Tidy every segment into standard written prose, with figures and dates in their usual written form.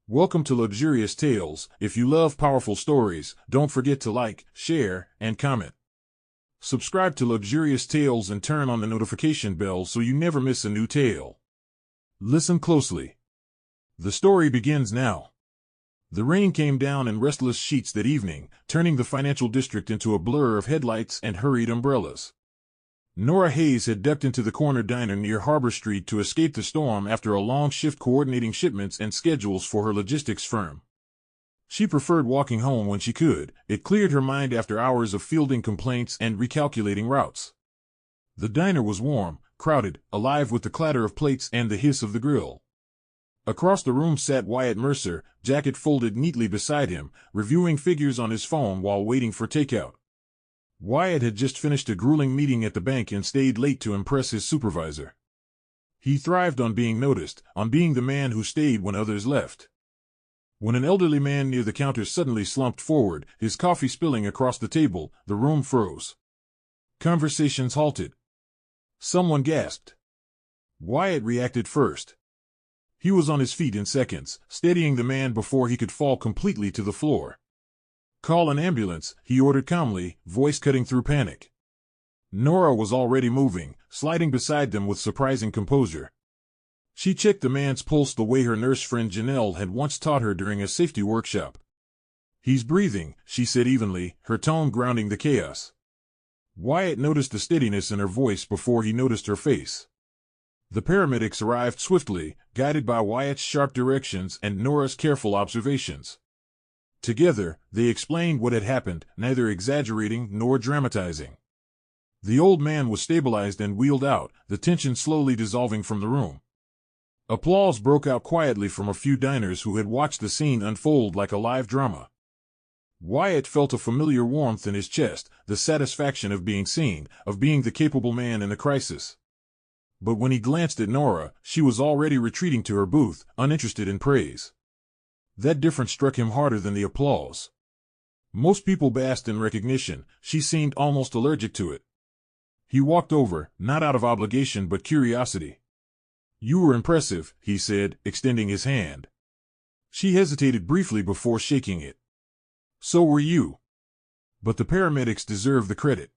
Welcome to Luxurious Tales. If you love powerful stories, don't forget to like, share, and comment. Subscribe to Luxurious Tales and turn on the notification bell so you never miss a new tale. Listen closely. The story begins now. The rain came down in restless sheets that evening, turning the financial district into a blur of headlights and hurried umbrellas. Nora Hayes had ducked into the corner diner near Harbor Street to escape the storm after a long shift coordinating shipments and schedules for her logistics firm. She preferred walking home when she could. It cleared her mind after hours of fielding complaints and recalculating routes. The diner was warm, crowded, alive with the clatter of plates and the hiss of the grill. Across the room sat Wyatt Mercer, jacket folded neatly beside him, reviewing figures on his phone while waiting for takeout. Wyatt had just finished a grueling meeting at the bank and stayed late to impress his supervisor. He thrived on being noticed, on being the man who stayed when others left. When an elderly man near the counter suddenly slumped forward, his coffee spilling across the table, the room froze. Conversations halted. Someone gasped. Wyatt reacted first. He was on his feet in seconds, steadying the man before he could fall completely to the floor. "Call an ambulance," he ordered calmly, voice cutting through panic. Nora was already moving, sliding beside them with surprising composure. She checked the man's pulse the way her nurse friend Janelle had once taught her during a safety workshop. "He's breathing," she said evenly, her tone grounding the chaos. Wyatt noticed the steadiness in her voice before he noticed her face. The paramedics arrived swiftly, guided by Wyatt's sharp directions and Nora's careful observations. Together, they explained what had happened, neither exaggerating nor dramatizing. The old man was stabilized and wheeled out, the tension slowly dissolving from the room. Applause broke out quietly from a few diners who had watched the scene unfold like a live drama. Wyatt felt a familiar warmth in his chest, the satisfaction of being seen, of being the capable man in a crisis. But when he glanced at Nora, she was already retreating to her booth, uninterested in praise. That difference struck him harder than the applause. Most people basked in recognition, she seemed almost allergic to it. He walked over, not out of obligation but curiosity. "You were impressive," he said, extending his hand. She hesitated briefly before shaking it. "So were you." But the paramedics deserve the credit.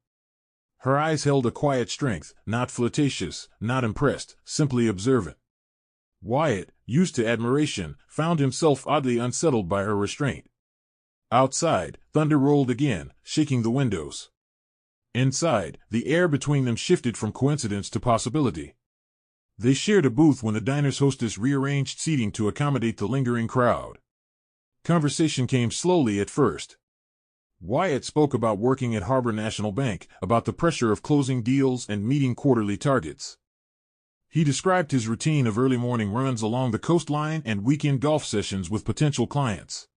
Her eyes held a quiet strength, not flirtatious, not impressed, simply observant. Wyatt, used to admiration, found himself oddly unsettled by her restraint. Outside, thunder rolled again, shaking the windows. Inside, the air between them shifted from coincidence to possibility. They shared a booth when the diner's hostess rearranged seating to accommodate the lingering crowd. Conversation came slowly at first. Wyatt spoke about working at Harbor National Bank, about the pressure of closing deals and meeting quarterly targets. He described his routine of early morning runs along the coastline and weekend golf sessions with potential clients.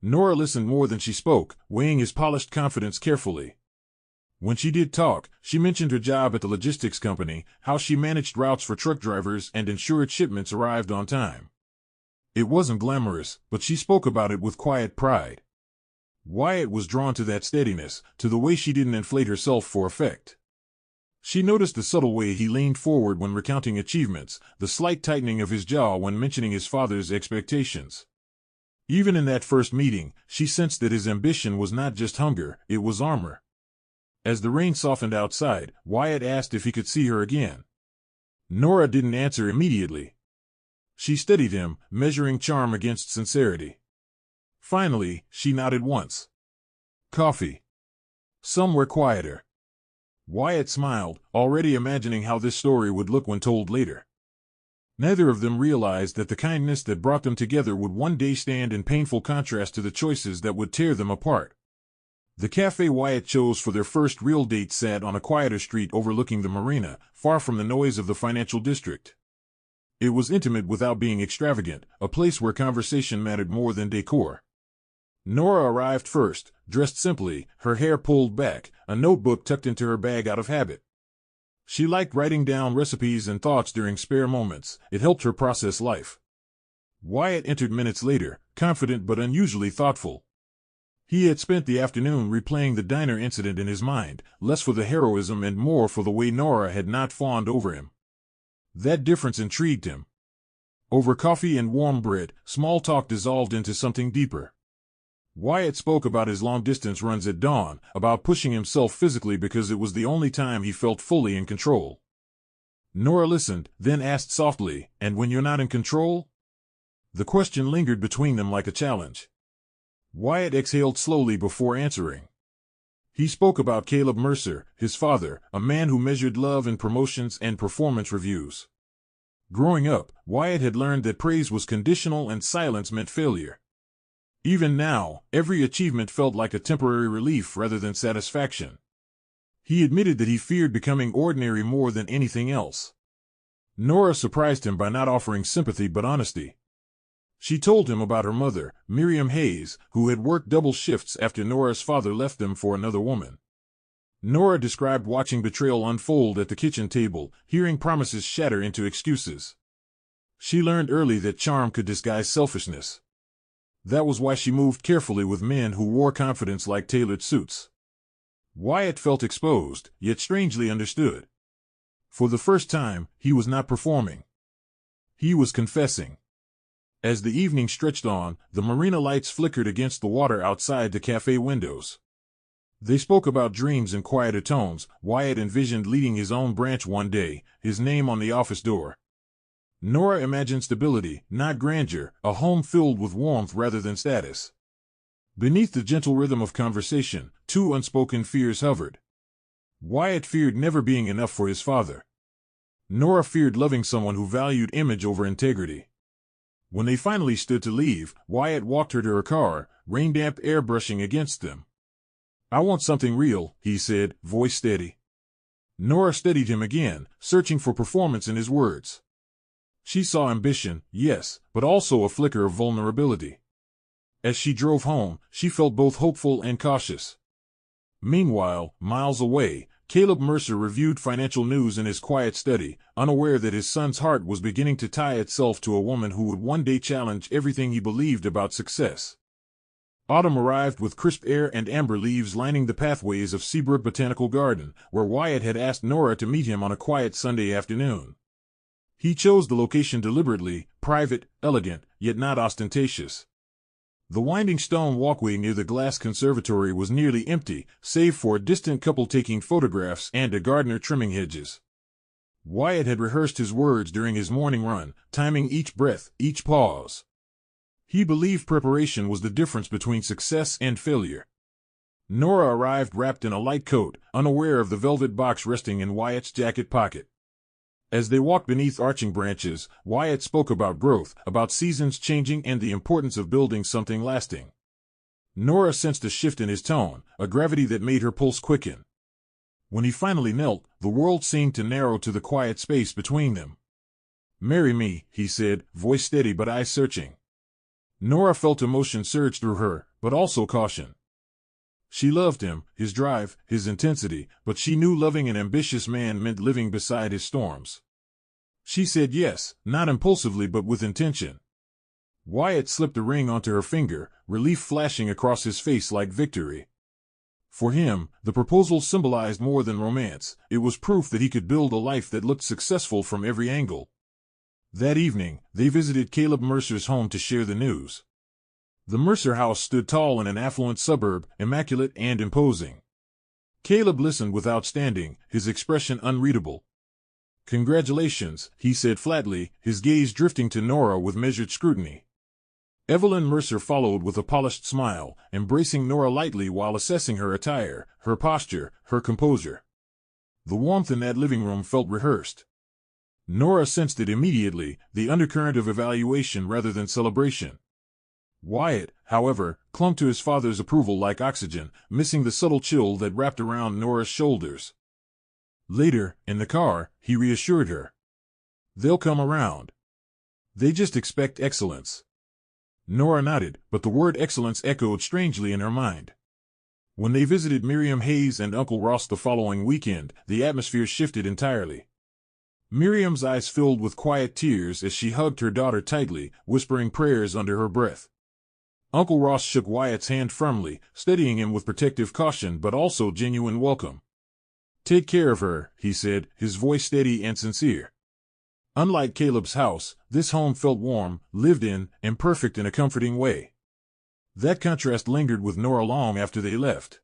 Nora listened more than she spoke, weighing his polished confidence carefully. When she did talk, she mentioned her job at the logistics company, how she managed routes for truck drivers and ensured shipments arrived on time. It wasn't glamorous, but she spoke about it with quiet pride. Wyatt was drawn to that steadiness, to the way she didn't inflate herself for effect. She noticed the subtle way he leaned forward when recounting achievements, the slight tightening of his jaw when mentioning his father's expectations. Even in that first meeting, she sensed that his ambition was not just hunger, it was armor. As the rain softened outside, Wyatt asked if he could see her again. Nora didn't answer immediately. She studied him, measuring charm against sincerity. Finally, she nodded once. "Coffee. Somewhere quieter." Wyatt smiled, already imagining how this story would look when told later. Neither of them realized that the kindness that brought them together would one day stand in painful contrast to the choices that would tear them apart. The cafe Wyatt chose for their first real date sat on a quieter street overlooking the marina, far from the noise of the financial district. It was intimate without being extravagant, a place where conversation mattered more than decor. Nora arrived first, dressed simply, her hair pulled back, a notebook tucked into her bag out of habit. She liked writing down recipes and thoughts during spare moments, it helped her process life. Wyatt entered minutes later, confident but unusually thoughtful. He had spent the afternoon replaying the diner incident in his mind, less for the heroism and more for the way Nora had not fawned over him. That difference intrigued him. Over coffee and warm bread, small talk dissolved into something deeper. Wyatt spoke about his long-distance runs at dawn, about pushing himself physically because it was the only time he felt fully in control. Nora listened, then asked softly, "And when you're not in control?" The question lingered between them like a challenge. Wyatt exhaled slowly before answering. He spoke about Caleb Mercer, his father, a man who measured love in promotions and performance reviews. Growing up, Wyatt had learned that praise was conditional and silence meant failure. Even now, every achievement felt like a temporary relief rather than satisfaction. He admitted that he feared becoming ordinary more than anything else. Nora surprised him by not offering sympathy but honesty. She told him about her mother, Miriam Hayes, who had worked double shifts after Nora's father left them for another woman. Nora described watching betrayal unfold at the kitchen table, hearing promises shatter into excuses. She learned early that charm could disguise selfishness. That was why she moved carefully with men who wore confidence like tailored suits. Wyatt felt exposed, yet strangely understood. For the first time, he was not performing. He was confessing. As the evening stretched on, the marina lights flickered against the water outside the cafe windows. They spoke about dreams in quieter tones. Wyatt envisioned leading his own branch one day, his name on the office door. Nora imagined stability, not grandeur, a home filled with warmth rather than status. Beneath the gentle rhythm of conversation, two unspoken fears hovered. Wyatt feared never being enough for his father. Nora feared loving someone who valued image over integrity. When they finally stood to leave, Wyatt walked her to her car, rain-damp air brushing against them. "I want something real," he said, voice steady. Nora steadied him again, searching for performance in his words. She saw ambition, yes, but also a flicker of vulnerability. As she drove home, she felt both hopeful and cautious. Meanwhile, miles away, Caleb Mercer reviewed financial news in his quiet study, unaware that his son's heart was beginning to tie itself to a woman who would one day challenge everything he believed about success. Autumn arrived with crisp air and amber leaves lining the pathways of Seabrook Botanical Garden, where Wyatt had asked Nora to meet him on a quiet Sunday afternoon. He chose the location deliberately, private, elegant, yet not ostentatious. The winding stone walkway near the glass conservatory was nearly empty, save for a distant couple taking photographs and a gardener trimming hedges. Wyatt had rehearsed his words during his morning run, timing each breath, each pause. He believed preparation was the difference between success and failure. Nora arrived wrapped in a light coat, unaware of the velvet box resting in Wyatt's jacket pocket. As they walked beneath arching branches, Wyatt spoke about growth, about seasons changing and the importance of building something lasting. Nora sensed a shift in his tone, a gravity that made her pulse quicken. When he finally knelt, the world seemed to narrow to the quiet space between them. "Marry me," he said, voice steady but eyes searching. Nora felt emotion surge through her, but also caution. She loved him, his drive, his intensity, but she knew loving an ambitious man meant living beside his storms. She said yes, not impulsively but with intention. Wyatt slipped a ring onto her finger, relief flashing across his face like victory. For him, the proposal symbolized more than romance. It was proof that he could build a life that looked successful from every angle. That evening, they visited Caleb Mercer's home to share the news. The Mercer house stood tall in an affluent suburb, immaculate and imposing. Caleb listened without standing, his expression unreadable. "Congratulations," he said flatly, his gaze drifting to Nora with measured scrutiny. Evelyn Mercer followed with a polished smile, embracing Nora lightly while assessing her attire, her posture, her composure. The warmth in that living room felt rehearsed. Nora sensed it immediately, the undercurrent of evaluation rather than celebration. Wyatt, however, clung to his father's approval like oxygen, missing the subtle chill that wrapped around Nora's shoulders. Later, in the car, he reassured her. "They'll come around. They just expect excellence." Nora nodded, but the word excellence echoed strangely in her mind. When they visited Miriam Hayes and Uncle Ross the following weekend, the atmosphere shifted entirely. Miriam's eyes filled with quiet tears as she hugged her daughter tightly, whispering prayers under her breath. Uncle Ross shook Wyatt's hand firmly, steadying him with protective caution but also genuine welcome. "Take care of her," he said, his voice steady and sincere. Unlike Caleb's house, this home felt warm, lived in, and perfect in a comforting way. That contrast lingered with Nora long after they left.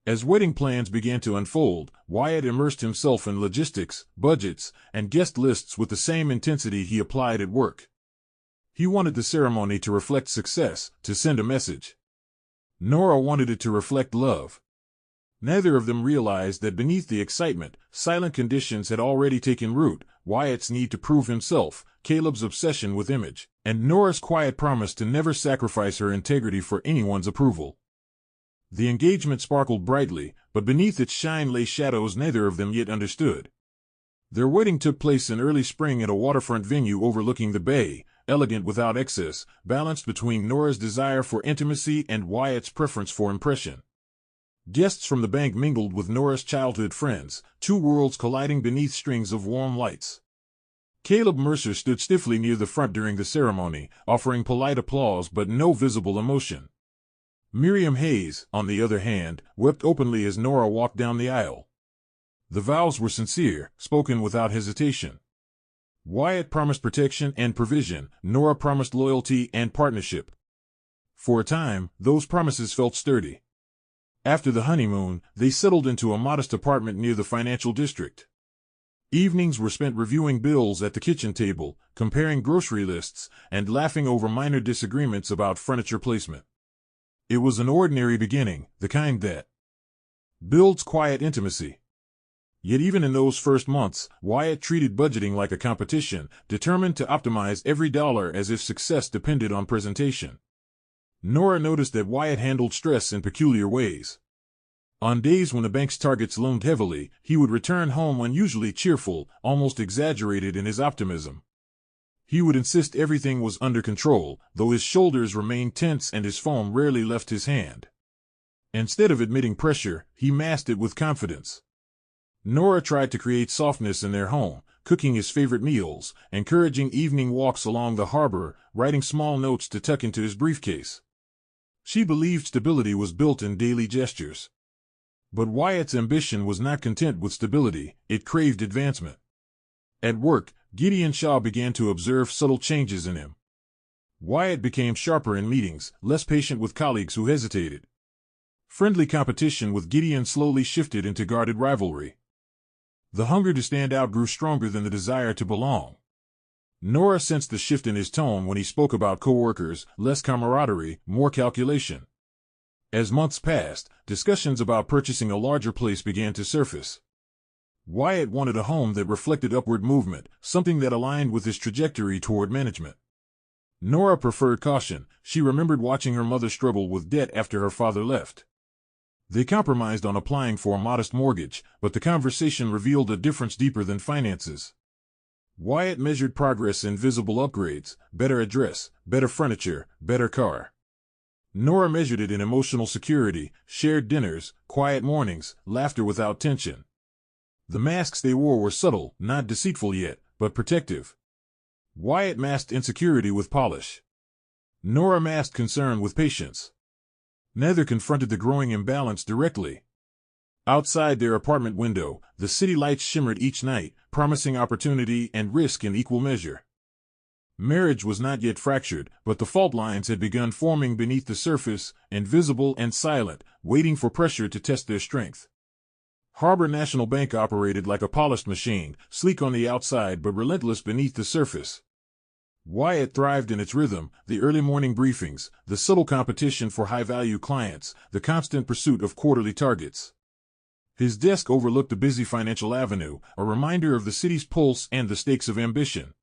As wedding plans began to unfold, Wyatt immersed himself in logistics, budgets, and guest lists with the same intensity he applied at work. He wanted the ceremony to reflect success, to send a message. Nora wanted it to reflect love. Neither of them realized that beneath the excitement, silent conditions had already taken root: Wyatt's need to prove himself, Caleb's obsession with image, and Nora's quiet promise to never sacrifice her integrity for anyone's approval. The engagement sparkled brightly, but beneath its shine lay shadows neither of them yet understood. Their wedding took place in early spring at a waterfront venue overlooking the bay, elegant without excess, balanced between Nora's desire for intimacy and Wyatt's preference for impression. Guests from the bank mingled with Nora's childhood friends, two worlds colliding beneath strings of warm lights. Caleb Mercer stood stiffly near the front during the ceremony, offering polite applause but no visible emotion. Miriam Hayes, on the other hand, wept openly as Nora walked down the aisle. The vows were sincere, spoken without hesitation. Wyatt promised protection and provision, Nora promised loyalty and partnership. For a time, those promises felt sturdy. After the honeymoon, they settled into a modest apartment near the financial district. Evenings were spent reviewing bills at the kitchen table, comparing grocery lists, and laughing over minor disagreements about furniture placement. It was an ordinary beginning, the kind that builds quiet intimacy. Yet even in those first months, Wyatt treated budgeting like a competition, determined to optimize every dollar as if success depended on presentation. Nora noticed that Wyatt handled stress in peculiar ways. On days when the bank's targets loomed heavily, he would return home unusually cheerful, almost exaggerated in his optimism. He would insist everything was under control, though his shoulders remained tense and his phone rarely left his hand. Instead of admitting pressure, he masked it with confidence. Nora tried to create softness in their home, cooking his favorite meals, encouraging evening walks along the harbor, writing small notes to tuck into his briefcase. She believed stability was built in daily gestures. But Wyatt's ambition was not content with stability, it craved advancement. At work, Gideon Shaw began to observe subtle changes in him. Wyatt became sharper in meetings, less patient with colleagues who hesitated. Friendly competition with Gideon slowly shifted into guarded rivalry. The hunger to stand out grew stronger than the desire to belong. Nora sensed the shift in his tone when he spoke about coworkers: less camaraderie, more calculation. As months passed, discussions about purchasing a larger place began to surface. Wyatt wanted a home that reflected upward movement, something that aligned with his trajectory toward management. Nora preferred caution. She remembered watching her mother struggle with debt after her father left. They compromised on applying for a modest mortgage, but the conversation revealed a difference deeper than finances. Wyatt measured progress in visible upgrades: better address, better furniture, better car. Nora measured it in emotional security: shared dinners, quiet mornings, laughter without tension. The masks they wore were subtle, not deceitful yet, but protective. Wyatt masked insecurity with polish. Nora masked concern with patience. Neither confronted the growing imbalance directly. Outside their apartment window, the city lights shimmered each night, promising opportunity and risk in equal measure. Marriage was not yet fractured, but the fault lines had begun forming beneath the surface, invisible and silent, waiting for pressure to test their strength. Harbor National Bank operated like a polished machine, sleek on the outside but relentless beneath the surface. Wyatt thrived in its rhythm: the early morning briefings, the subtle competition for high-value clients, the constant pursuit of quarterly targets. His desk overlooked a busy financial avenue, a reminder of the city's pulse and the stakes of ambition.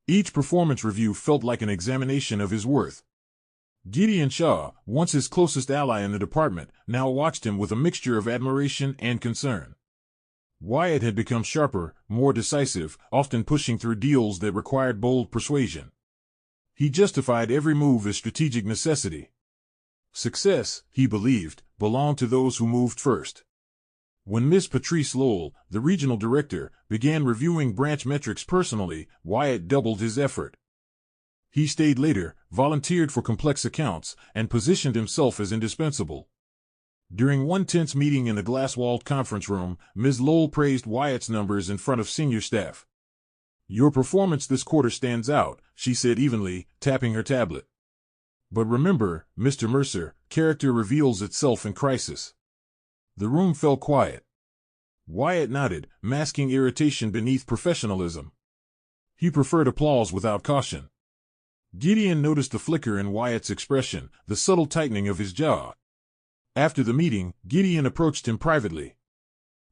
Each performance review felt like an examination of his worth. Gideon Shaw, once his closest ally in the department, now watched him with a mixture of admiration and concern. Wyatt had become sharper, more decisive, often pushing through deals that required bold persuasion. He justified every move as strategic necessity. Success, he believed, belonged to those who moved first. When Ms. Patrice Lowell, the regional director, began reviewing branch metrics personally, Wyatt doubled his effort. He stayed later, volunteered for complex accounts, and positioned himself as indispensable. During one tense meeting in the glass-walled conference room, Ms. Lowell praised Wyatt's numbers in front of senior staff. "Your performance this quarter stands out," she said evenly, tapping her tablet. "But remember, Mr. Mercer, character reveals itself in crisis." The room fell quiet. Wyatt nodded, masking irritation beneath professionalism. He preferred applause without caution. Gideon noticed the flicker in Wyatt's expression, the subtle tightening of his jaw. After the meeting, Gideon approached him privately.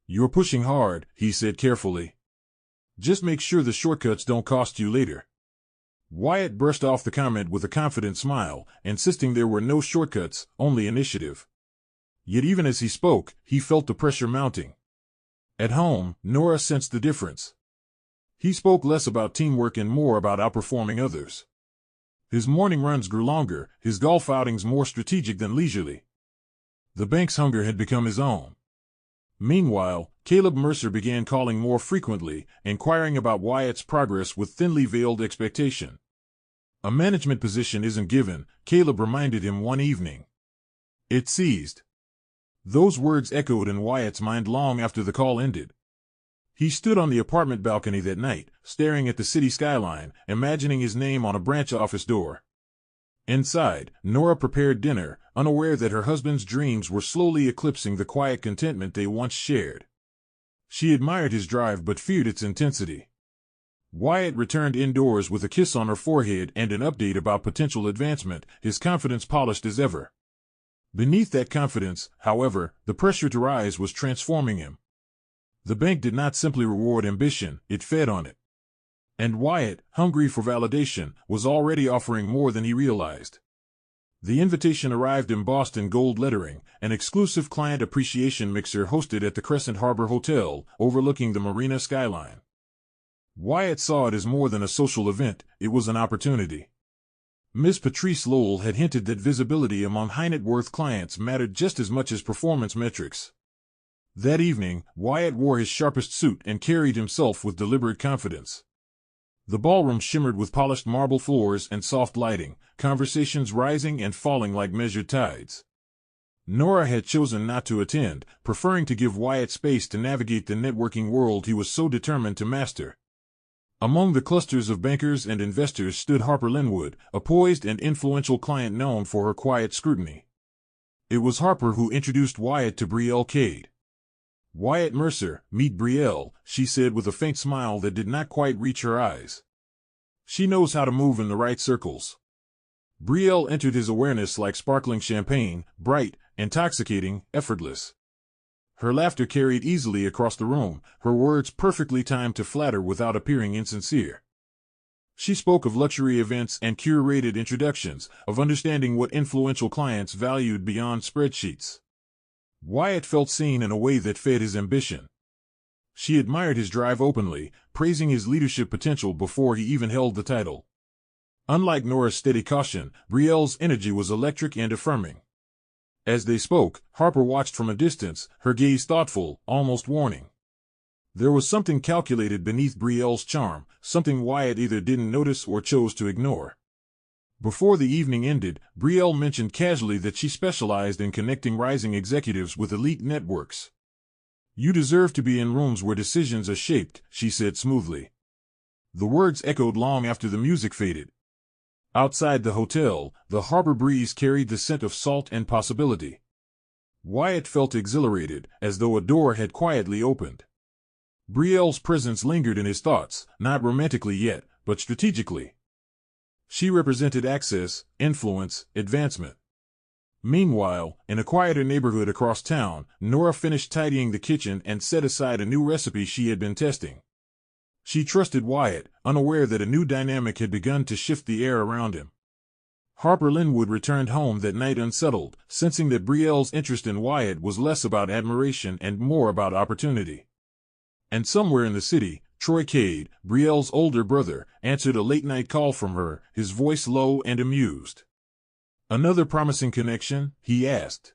"You're pushing hard," he said carefully. "Just make sure the shortcuts don't cost you later." Wyatt brushed off the comment with a confident smile, insisting there were no shortcuts, only initiative. Yet even as he spoke, he felt the pressure mounting. At home, Nora sensed the difference. He spoke less about teamwork and more about outperforming others. His morning runs grew longer, his golf outings more strategic than leisurely. The bank's hunger had become his own. Meanwhile, Caleb Mercer began calling more frequently, inquiring about Wyatt's progress with thinly veiled expectation. "A management position isn't given," Caleb reminded him one evening. It ceased. Those words echoed in Wyatt's mind long after the call ended. He stood on the apartment balcony that night, staring at the city skyline, imagining his name on a branch office door. Inside, Nora prepared dinner, unaware that her husband's dreams were slowly eclipsing the quiet contentment they once shared. She admired his drive but feared its intensity. Wyatt returned indoors with a kiss on her forehead and an update about potential advancement, his confidence polished as ever. Beneath that confidence, however, the pressure to rise was transforming him. The bank did not simply reward ambition, it fed on it. And Wyatt, hungry for validation, was already offering more than he realized. The invitation arrived embossed in gold lettering, an exclusive client appreciation mixer hosted at the Crescent Harbor Hotel, overlooking the marina skyline. Wyatt saw it as more than a social event, it was an opportunity. Miss Patrice Lowell had hinted that visibility among high-net-worth clients mattered just as much as performance metrics. That evening, Wyatt wore his sharpest suit and carried himself with deliberate confidence. The ballroom shimmered with polished marble floors and soft lighting, conversations rising and falling like measured tides. Nora had chosen not to attend, preferring to give Wyatt space to navigate the networking world he was so determined to master. Among the clusters of bankers and investors stood Harper Linwood, a poised and influential client known for her quiet scrutiny. It was Harper who introduced Wyatt to Brielle Cade. "Wyatt Mercer, meet Brielle," she said with a faint smile that did not quite reach her eyes. "She knows how to move in the right circles." Brielle entered his awareness like sparkling champagne, bright, intoxicating, effortless. Her laughter carried easily across the room, her words perfectly timed to flatter without appearing insincere. She spoke of luxury events and curated introductions, of understanding what influential clients valued beyond spreadsheets. Wyatt felt seen in a way that fed his ambition. She admired his drive openly, praising his leadership potential before he even held the title. Unlike Nora's steady caution, Brielle's energy was electric and affirming. As they spoke, Harper watched from a distance, her gaze thoughtful, almost warning. There was something calculated beneath Brielle's charm, something Wyatt either didn't notice or chose to ignore. Before the evening ended, Brielle mentioned casually that she specialized in connecting rising executives with elite networks. "You deserve to be in rooms where decisions are shaped," she said smoothly. The words echoed long after the music faded. Outside the hotel, the harbor breeze carried the scent of salt and possibility. Wyatt felt exhilarated, as though a door had quietly opened. Brielle's presence lingered in his thoughts, not romantically yet, but strategically. She represented access, influence, advancement. Meanwhile, in a quieter neighborhood across town, Nora finished tidying the kitchen and set aside a new recipe she had been testing. She trusted Wyatt, unaware that a new dynamic had begun to shift the air around him. Harper Linwood returned home that night unsettled, sensing that Brielle's interest in Wyatt was less about admiration and more about opportunity. And somewhere in the city, Troy Cade, Brielle's older brother, answered a late-night call from her, his voice low and amused. "Another promising connection?" he asked.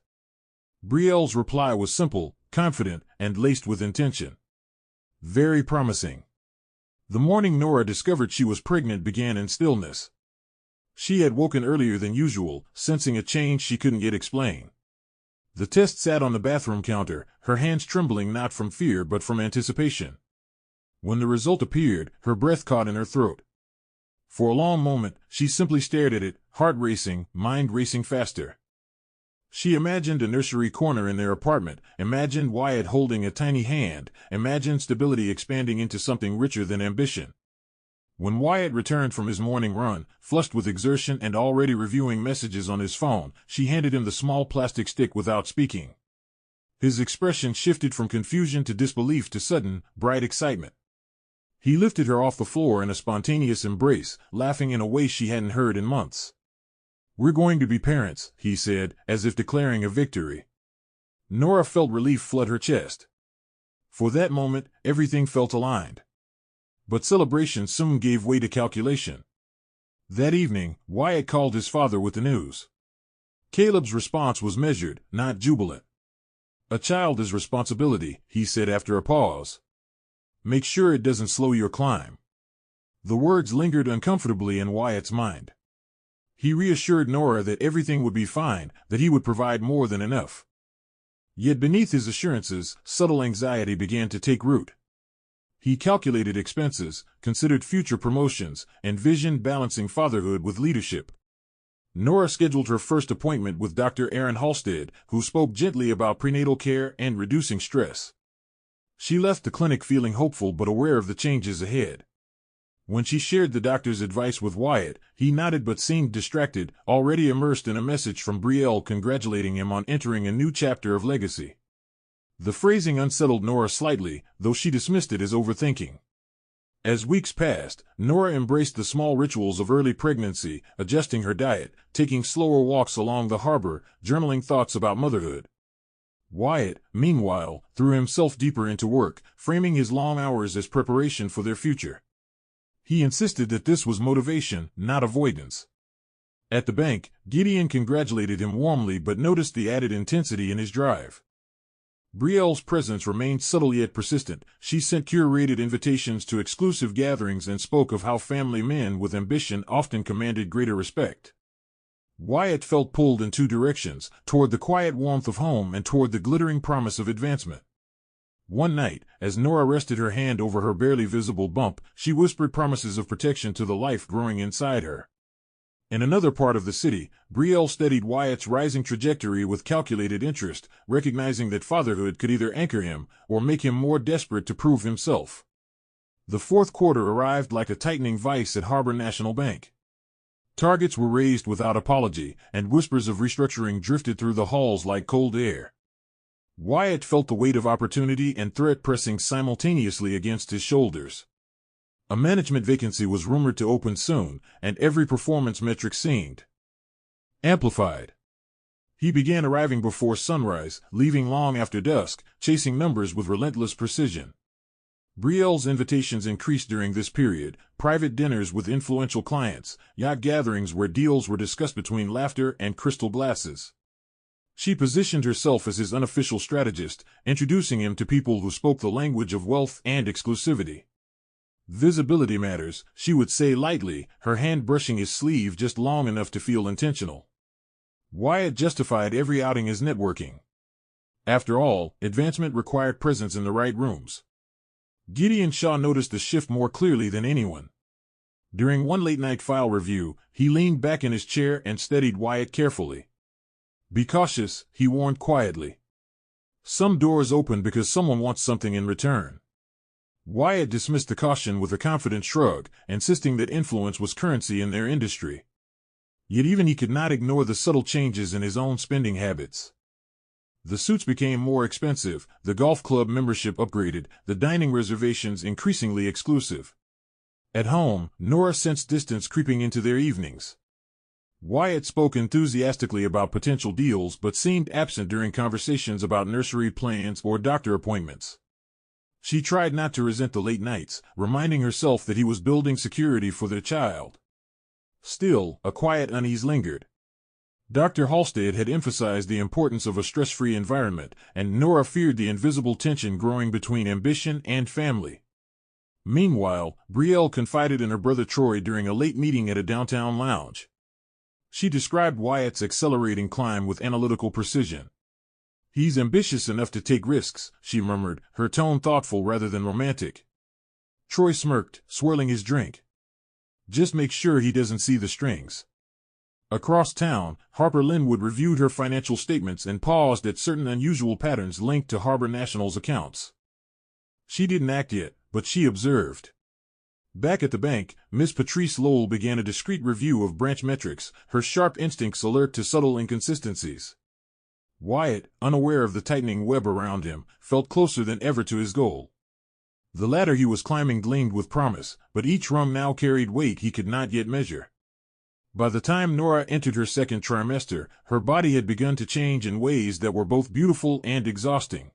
Brielle's reply was simple, confident, and laced with intention. "Very promising." The morning Nora discovered she was pregnant began in stillness. She had woken earlier than usual, sensing a change she couldn't yet explain. The test sat on the bathroom counter, her hands trembling not from fear but from anticipation. When the result appeared, her breath caught in her throat. For a long moment, she simply stared at it, heart racing, mind racing faster. She imagined a nursery corner in their apartment, imagined Wyatt holding a tiny hand, imagined stability expanding into something richer than ambition. When Wyatt returned from his morning run, flushed with exertion and already reviewing messages on his phone, she handed him the small plastic stick without speaking. His expression shifted from confusion to disbelief to sudden, bright excitement. He lifted her off the floor in a spontaneous embrace, laughing in a way she hadn't heard in months. "We're going to be parents," he said, as if declaring a victory. Nora felt relief flood her chest. For that moment, everything felt aligned. But celebration soon gave way to calculation. That evening, Wyatt called his father with the news. Caleb's response was measured, not jubilant. "A child is responsibility," he said after a pause. "Make sure it doesn't slow your climb." The words lingered uncomfortably in Wyatt's mind. He reassured Nora that everything would be fine, that he would provide more than enough. Yet beneath his assurances, subtle anxiety began to take root. He calculated expenses, considered future promotions, envisioned balancing fatherhood with leadership. Nora scheduled her first appointment with Dr. Aaron Halstead, who spoke gently about prenatal care and reducing stress. She left the clinic feeling hopeful but aware of the changes ahead. When she shared the doctor's advice with Wyatt, he nodded but seemed distracted, already immersed in a message from Brielle congratulating him on entering a new chapter of legacy. The phrasing unsettled Nora slightly, though she dismissed it as overthinking. As weeks passed, Nora embraced the small rituals of early pregnancy, adjusting her diet, taking slower walks along the harbor, journaling thoughts about motherhood. Wyatt, meanwhile, threw himself deeper into work, framing his long hours as preparation for their future. He insisted that this was motivation, not avoidance. At the bank, Gideon congratulated him warmly but noticed the added intensity in his drive. Brielle's presence remained subtle yet persistent. She sent curated invitations to exclusive gatherings and spoke of how family men with ambition often commanded greater respect. Wyatt felt pulled in two directions, toward the quiet warmth of home and toward the glittering promise of advancement. One night, as Nora rested her hand over her barely visible bump, she whispered promises of protection to the life growing inside her. In another part of the city, Brielle studied Wyatt's rising trajectory with calculated interest, recognizing that fatherhood could either anchor him or make him more desperate to prove himself. The fourth quarter arrived like a tightening vice at Harbor National Bank. Targets were raised without apology, and whispers of restructuring drifted through the halls like cold air. Wyatt felt the weight of opportunity and threat pressing simultaneously against his shoulders. A management vacancy was rumored to open soon, and every performance metric seemed amplified. He began arriving before sunrise, leaving long after dusk, chasing numbers with relentless precision. Brielle's invitations increased during this period, private dinners with influential clients, yacht gatherings where deals were discussed between laughter and crystal glasses. She positioned herself as his unofficial strategist, introducing him to people who spoke the language of wealth and exclusivity. "Visibility matters," she would say lightly, her hand brushing his sleeve just long enough to feel intentional. Wyatt justified every outing as networking. After all, advancement required presence in the right rooms. Gideon Shaw noticed the shift more clearly than anyone. During one late-night file review, he leaned back in his chair and studied Wyatt carefully. "Be cautious," he warned quietly. "Some doors open because someone wants something in return." Wyatt dismissed the caution with a confident shrug, insisting that influence was currency in their industry. Yet even he could not ignore the subtle changes in his own spending habits. The suits became more expensive, the golf club membership upgraded, the dining reservations increasingly exclusive. At home, Nora sensed distance creeping into their evenings. Wyatt spoke enthusiastically about potential deals but seemed absent during conversations about nursery plans or doctor appointments. She tried not to resent the late nights, reminding herself that he was building security for their child. Still, a quiet unease lingered. Dr. Halstead had emphasized the importance of a stress-free environment, and Nora feared the invisible tension growing between ambition and family. Meanwhile, Brielle confided in her brother Troy during a late meeting at a downtown lounge. She described Wyatt's accelerating climb with analytical precision. "He's ambitious enough to take risks," she murmured, her tone thoughtful rather than romantic. Troy smirked, swirling his drink. Just make sure he doesn't see the strings. Across town, Harper Linwood reviewed her financial statements and paused at certain unusual patterns linked to Harbor National's accounts. She didn't act yet, but she observed. Back at the bank, Miss Patrice Lowell began a discreet review of branch metrics, her sharp instincts alert to subtle inconsistencies. Wyatt, unaware of the tightening web around him, felt closer than ever to his goal. The ladder he was climbing gleamed with promise, but each rung now carried weight he could not yet measure. By the time Nora entered her second trimester, her body had begun to change in ways that were both beautiful and exhausting.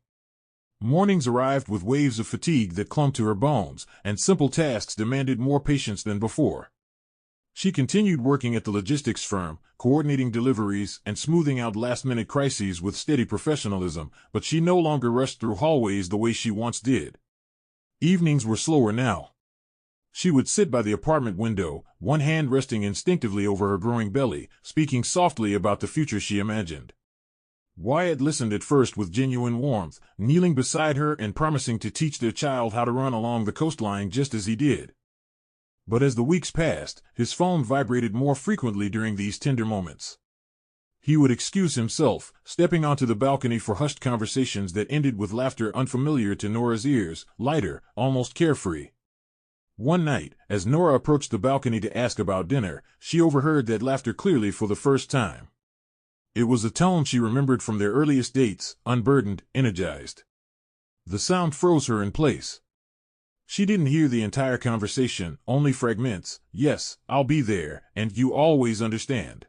Mornings arrived with waves of fatigue that clung to her bones, and simple tasks demanded more patience than before. She continued working at the logistics firm, coordinating deliveries and smoothing out last-minute crises with steady professionalism, but she no longer rushed through hallways the way she once did. Evenings were slower now. She would sit by the apartment window, one hand resting instinctively over her growing belly, speaking softly about the future she imagined. Wyatt listened at first with genuine warmth, kneeling beside her and promising to teach their child how to run along the coastline just as he did. But as the weeks passed, his phone vibrated more frequently during these tender moments. He would excuse himself, stepping onto the balcony for hushed conversations that ended with laughter unfamiliar to Nora's ears, lighter, almost carefree. One night, as Nora approached the balcony to ask about dinner, she overheard that laughter clearly for the first time. It was a tone she remembered from their earliest dates, unburdened, energized. The sound froze her in place. She didn't hear the entire conversation, only fragments. Yes, I'll be there, and you always understand.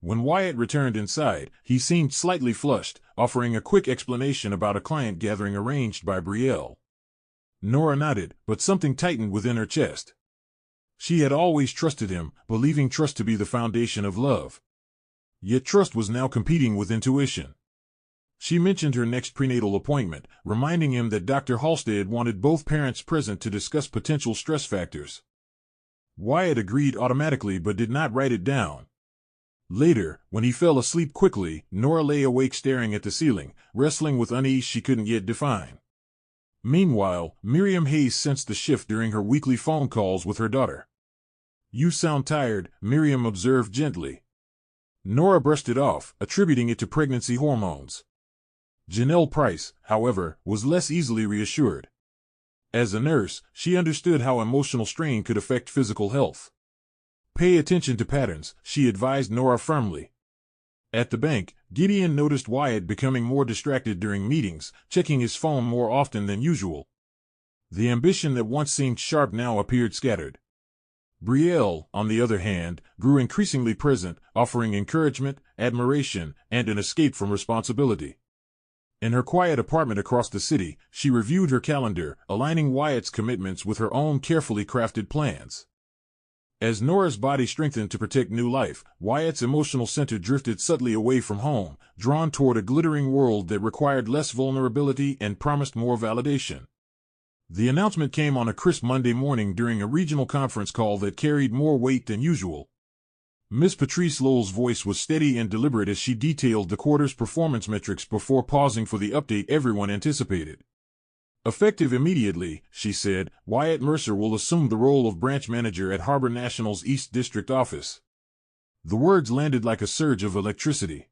When Wyatt returned inside, he seemed slightly flushed, offering a quick explanation about a client gathering arranged by Brielle. Nora nodded, but something tightened within her chest. She had always trusted him, believing trust to be the foundation of love. Yet trust was now competing with intuition. She mentioned her next prenatal appointment, reminding him that Dr. Halstead wanted both parents present to discuss potential stress factors. Wyatt agreed automatically but did not write it down. Later, when he fell asleep quickly, Nora lay awake staring at the ceiling, wrestling with unease she couldn't yet define. Meanwhile, Miriam Hayes sensed the shift during her weekly phone calls with her daughter. "You sound tired," Miriam observed gently. Nora brushed it off, attributing it to pregnancy hormones. Janelle Price, however, was less easily reassured. As a nurse, she understood how emotional strain could affect physical health. "Pay attention to patterns," she advised Nora firmly. At the bank, Gideon noticed Wyatt becoming more distracted during meetings, checking his phone more often than usual. The ambition that once seemed sharp now appeared scattered. Brielle, on the other hand, grew increasingly present, offering encouragement, admiration, and an escape from responsibility. In her quiet apartment across the city, she reviewed her calendar, aligning Wyatt's commitments with her own carefully crafted plans. As Nora's body strengthened to protect new life, Wyatt's emotional center drifted subtly away from home, drawn toward a glittering world that required less vulnerability and promised more validation. The announcement came on a crisp Monday morning during a regional conference call that carried more weight than usual. Miss Patrice Lowell's voice was steady and deliberate as she detailed the quarter's performance metrics before pausing for the update everyone anticipated. "Effective immediately," she said, "Wyatt Mercer will assume the role of branch manager at Harbor National's East District office." The words landed like a surge of electricity.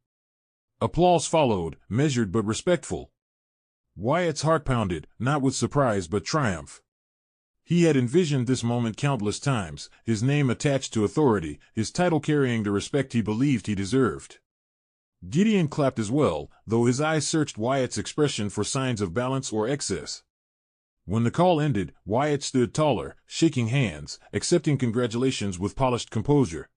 Applause followed, measured but respectful. Wyatt's heart pounded, not with surprise but triumph. He had envisioned this moment countless times, his name attached to authority, his title carrying the respect he believed he deserved. Gideon clapped as well, though his eyes searched Wyatt's expression for signs of balance or excess. When the call ended, Wyatt stood taller, shaking hands, accepting congratulations with polished composure.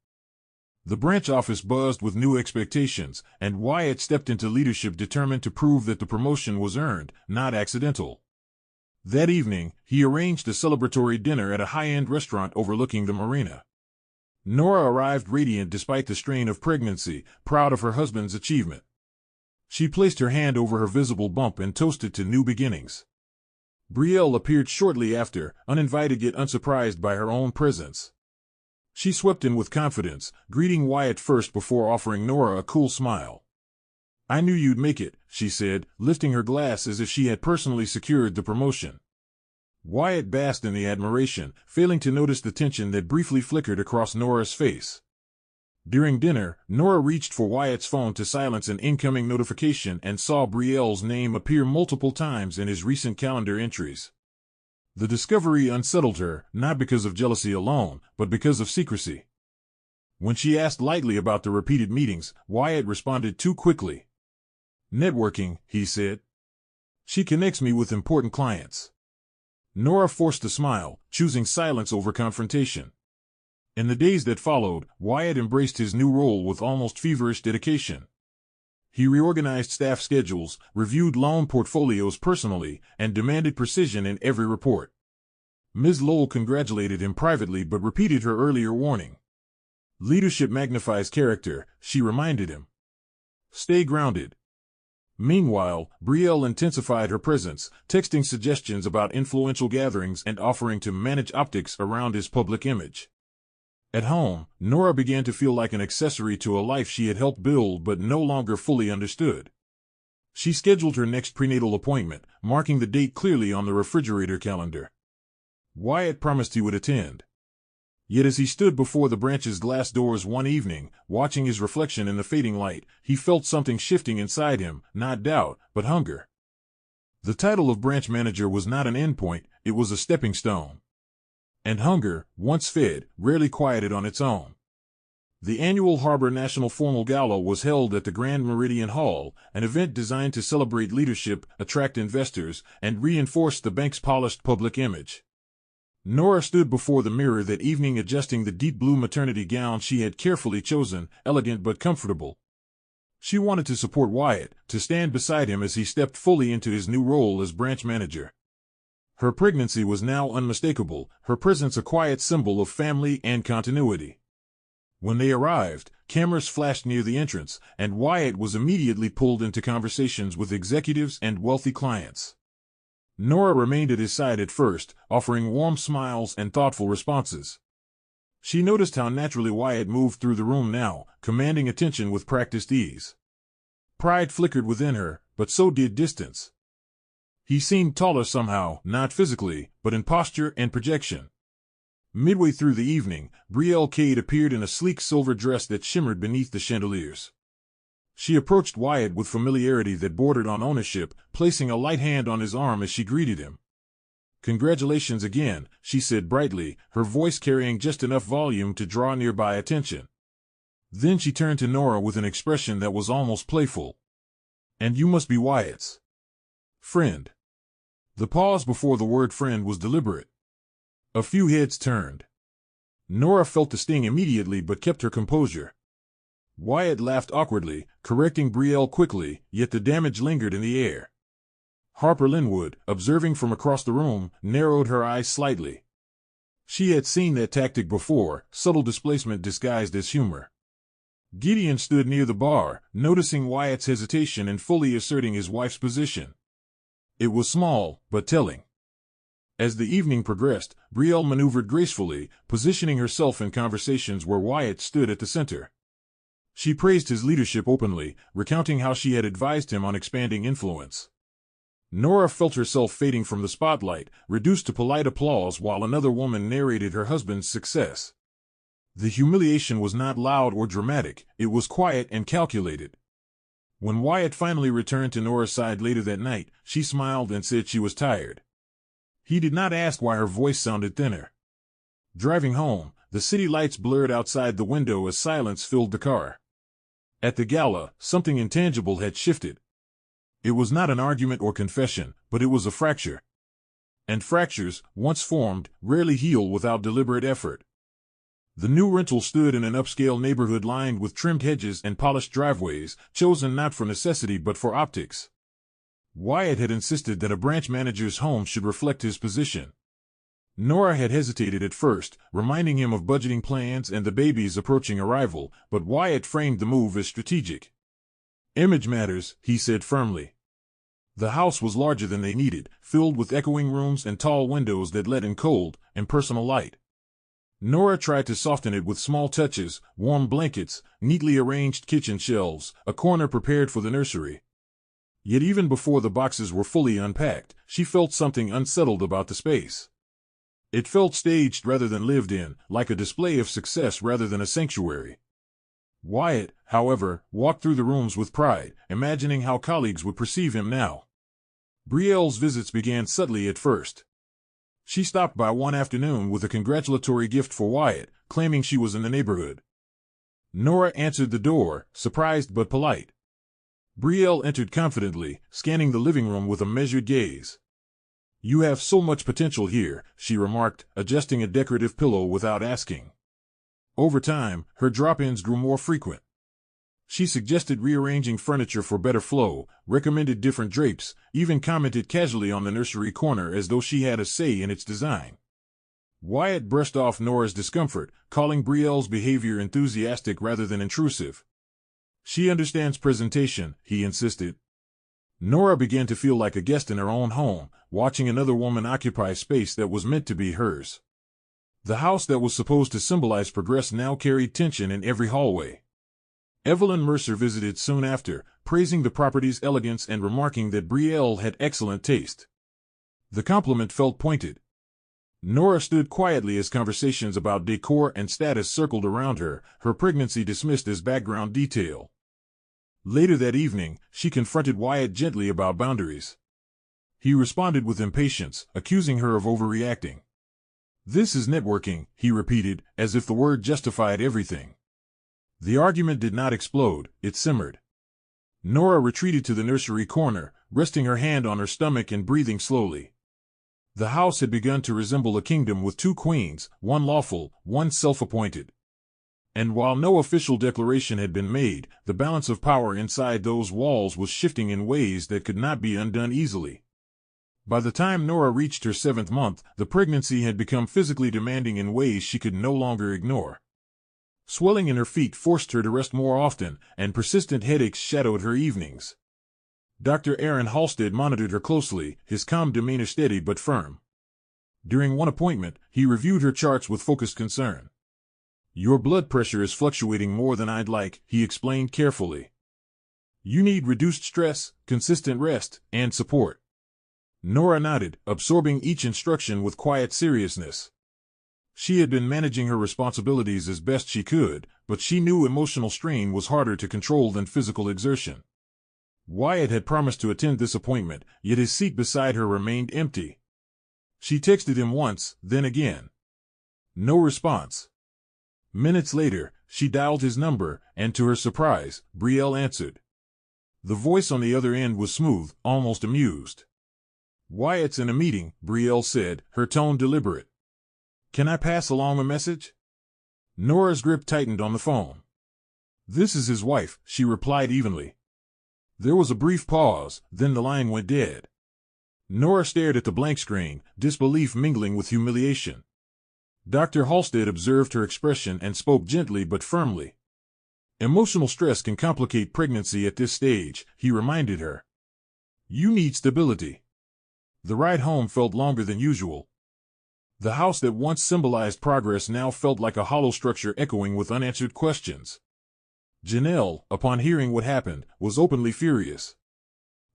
The branch office buzzed with new expectations, and Wyatt stepped into leadership determined to prove that the promotion was earned, not accidental. That evening, he arranged a celebratory dinner at a high-end restaurant overlooking the marina. Nora arrived radiant despite the strain of pregnancy, proud of her husband's achievement. She placed her hand over her visible bump and toasted to new beginnings. Brielle appeared shortly after, uninvited yet unsurprised by her own presence. She swept in with confidence, greeting Wyatt first before offering Nora a cool smile. "I knew you'd make it," she said, lifting her glass as if she had personally secured the promotion. Wyatt basked in the admiration, failing to notice the tension that briefly flickered across Nora's face. During dinner, Nora reached for Wyatt's phone to silence an incoming notification and saw Brielle's name appear multiple times in his recent calendar entries. The discovery unsettled her, not because of jealousy alone, but because of secrecy. When she asked lightly about the repeated meetings, Wyatt responded too quickly. "Networking," he said. "She connects me with important clients." Nora forced a smile, choosing silence over confrontation. In the days that followed, Wyatt embraced his new role with almost feverish dedication. He reorganized staff schedules, reviewed loan portfolios personally, and demanded precision in every report. Ms. Lowell congratulated him privately but repeated her earlier warning. "Leadership magnifies character," she reminded him. "Stay grounded." Meanwhile, Brielle intensified her presence, texting suggestions about influential gatherings and offering to manage optics around his public image. At home, Nora began to feel like an accessory to a life she had helped build but no longer fully understood. She scheduled her next prenatal appointment, marking the date clearly on the refrigerator calendar. Wyatt promised he would attend. Yet as he stood before the branch's glass doors one evening, watching his reflection in the fading light, he felt something shifting inside him, not doubt, but hunger. The title of branch manager was not an endpoint, it was a stepping stone. And hunger, once fed, rarely quieted on its own. The annual Harbor National Formal Gala was held at the Grand Meridian Hall, an event designed to celebrate leadership, attract investors, and reinforce the bank's polished public image. Nora stood before the mirror that evening adjusting the deep blue maternity gown she had carefully chosen, elegant but comfortable. She wanted to support Wyatt, to stand beside him as he stepped fully into his new role as branch manager. Her pregnancy was now unmistakable, her presence a quiet symbol of family and continuity. When they arrived, cameras flashed near the entrance, and Wyatt was immediately pulled into conversations with executives and wealthy clients. Nora remained at his side at first, offering warm smiles and thoughtful responses. She noticed how naturally Wyatt moved through the room now, commanding attention with practiced ease. Pride flickered within her, but so did distance. He seemed taller somehow, not physically, but in posture and projection. Midway through the evening, Brielle Cade appeared in a sleek silver dress that shimmered beneath the chandeliers. She approached Wyatt with familiarity that bordered on ownership, placing a light hand on his arm as she greeted him. "Congratulations again," she said brightly, her voice carrying just enough volume to draw nearby attention. Then she turned to Nora with an expression that was almost playful. "And you must be Wyatt's friend." The pause before the word friend was deliberate. A few heads turned. Nora felt the sting immediately but kept her composure. Wyatt laughed awkwardly, correcting Brielle quickly, yet the damage lingered in the air. Harper Linwood, observing from across the room, narrowed her eyes slightly. She had seen that tactic before, subtle displacement disguised as humor. Gideon stood near the bar, noticing Wyatt's hesitation and fully asserting his wife's position. It was small, but telling. As the evening progressed, Brielle maneuvered gracefully, positioning herself in conversations where Wyatt stood at the center. She praised his leadership openly, recounting how she had advised him on expanding influence. Nora felt herself fading from the spotlight, reduced to polite applause while another woman narrated her husband's success. The humiliation was not loud or dramatic, it was quiet and calculated. When Wyatt finally returned to Nora's side later that night, she smiled and said she was tired. He did not ask why her voice sounded thinner. Driving home, the city lights blurred outside the window as silence filled the car. At the gala, something intangible had shifted. It was not an argument or confession, but it was a fracture. And fractures, once formed, rarely heal without deliberate effort. The new rental stood in an upscale neighborhood lined with trimmed hedges and polished driveways, chosen not for necessity but for optics. Wyatt had insisted that a branch manager's home should reflect his position. Nora had hesitated at first, reminding him of budgeting plans and the baby's approaching arrival, but Wyatt framed the move as strategic. "Image matters," he said firmly. The house was larger than they needed, filled with echoing rooms and tall windows that let in cold, impersonal light. Nora tried to soften it with small touches, warm blankets, neatly arranged kitchen shelves, a corner prepared for the nursery. Yet even before the boxes were fully unpacked, she felt something unsettled about the space. It felt staged rather than lived in, like a display of success rather than a sanctuary. Wyatt, however, walked through the rooms with pride, imagining how colleagues would perceive him now. Brielle's visits began subtly at first. She stopped by one afternoon with a congratulatory gift for Wyatt, claiming she was in the neighborhood. Nora answered the door, surprised but polite. Brielle entered confidently, scanning the living room with a measured gaze. "You have so much potential here," she remarked, adjusting a decorative pillow without asking. Over time, her drop-ins grew more frequent. She suggested rearranging furniture for better flow, recommended different drapes, even commented casually on the nursery corner as though she had a say in its design. Wyatt brushed off Nora's discomfort, calling Brielle's behavior enthusiastic rather than intrusive. "She understands presentation," he insisted. Nora began to feel like a guest in her own home, watching another woman occupy space that was meant to be hers. The house that was supposed to symbolize progress now carried tension in every hallway. Evelyn Mercer visited soon after, praising the property's elegance and remarking that Brielle had excellent taste. The compliment felt pointed. Nora stood quietly as conversations about decor and status circled around her, her pregnancy dismissed as background detail. Later that evening, she confronted Wyatt gently about boundaries. He responded with impatience, accusing her of overreacting. "This is networking," he repeated, as if the word justified everything. The argument did not explode, it simmered. Nora retreated to the nursery corner, resting her hand on her stomach and breathing slowly. The house had begun to resemble a kingdom with two queens, one lawful, one self-appointed. And while no official declaration had been made, the balance of power inside those walls was shifting in ways that could not be undone easily. By the time Nora reached her 7th month, the pregnancy had become physically demanding in ways she could no longer ignore. Swelling in her feet forced her to rest more often, and persistent headaches shadowed her evenings. Dr. Aaron Halstead monitored her closely, his calm demeanor steady but firm. During one appointment, he reviewed her charts with focused concern. "Your blood pressure is fluctuating more than I'd like," he explained carefully. "You need reduced stress, consistent rest, and support." Nora nodded, absorbing each instruction with quiet seriousness. She had been managing her responsibilities as best she could, but she knew emotional strain was harder to control than physical exertion. Wyatt had promised to attend this appointment, yet his seat beside her remained empty. She texted him once, then again. No response. Minutes later, she dialed his number, and to her surprise, Brielle answered. The voice on the other end was smooth, almost amused. "Wyatt's in a meeting," Brielle said, her tone deliberate. "Can I pass along a message?" Nora's grip tightened on the phone. "This is his wife," she replied evenly. There was a brief pause, then the line went dead. Nora stared at the blank screen, disbelief mingling with humiliation. Dr. Halstead observed her expression and spoke gently but firmly. "Emotional stress can complicate pregnancy at this stage," he reminded her. "You need stability." The ride home felt longer than usual. The house that once symbolized progress now felt like a hollow structure echoing with unanswered questions. Janelle, upon hearing what happened, was openly furious.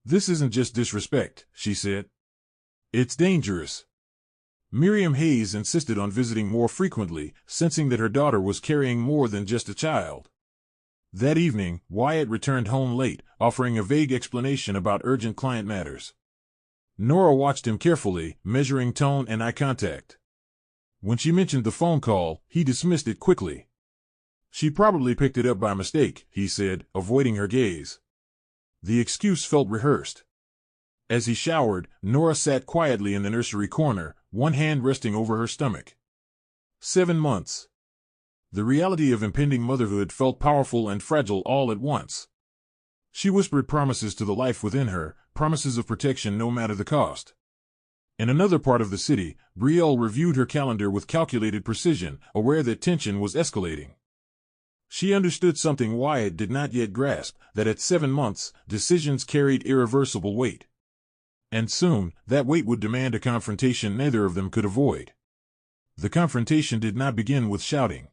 "This isn't just disrespect," she said. "It's dangerous." Miriam Hayes insisted on visiting more frequently, sensing that her daughter was carrying more than just a child. That evening, Wyatt returned home late, offering a vague explanation about urgent client matters. Nora watched him carefully, measuring tone and eye contact. When she mentioned the phone call, he dismissed it quickly. "She probably picked it up by mistake," he said, avoiding her gaze. The excuse felt rehearsed. As he showered, Nora sat quietly in the nursery corner, one hand resting over her stomach. 7 months. The reality of impending motherhood felt powerful and fragile all at once. She whispered promises to the life within her, promises of protection no matter the cost. In another part of the city, Brielle reviewed her calendar with calculated precision, aware that tension was escalating. She understood something Wyatt did not yet grasp, that at 7 months, decisions carried irreversible weight. And soon, that weight would demand a confrontation neither of them could avoid. The confrontation did not begin with shouting.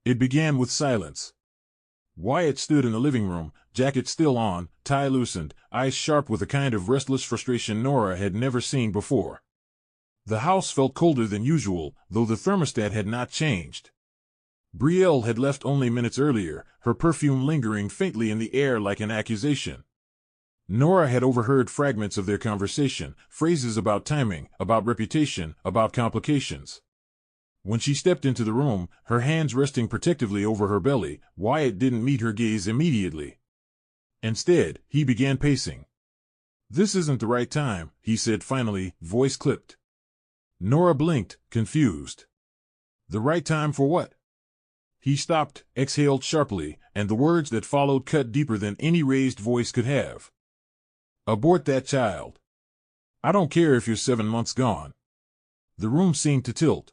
It began with silence. Wyatt stood in the living room, jacket still on, tie loosened, eyes sharp with a kind of restless frustration Nora had never seen before. The house felt colder than usual, though the thermostat had not changed. Brielle had left only minutes earlier, her perfume lingering faintly in the air like an accusation. Nora had overheard fragments of their conversation, phrases about timing, about reputation, about complications. When she stepped into the room, her hands resting protectively over her belly, Wyatt didn't meet her gaze immediately. Instead, he began pacing. "This isn't the right time," he said finally, voice clipped. Nora blinked, confused. "The right time for what?" He stopped, exhaled sharply, and the words that followed cut deeper than any raised voice could have. "Abort that child. I don't care if you're 7 months gone." The room seemed to tilt.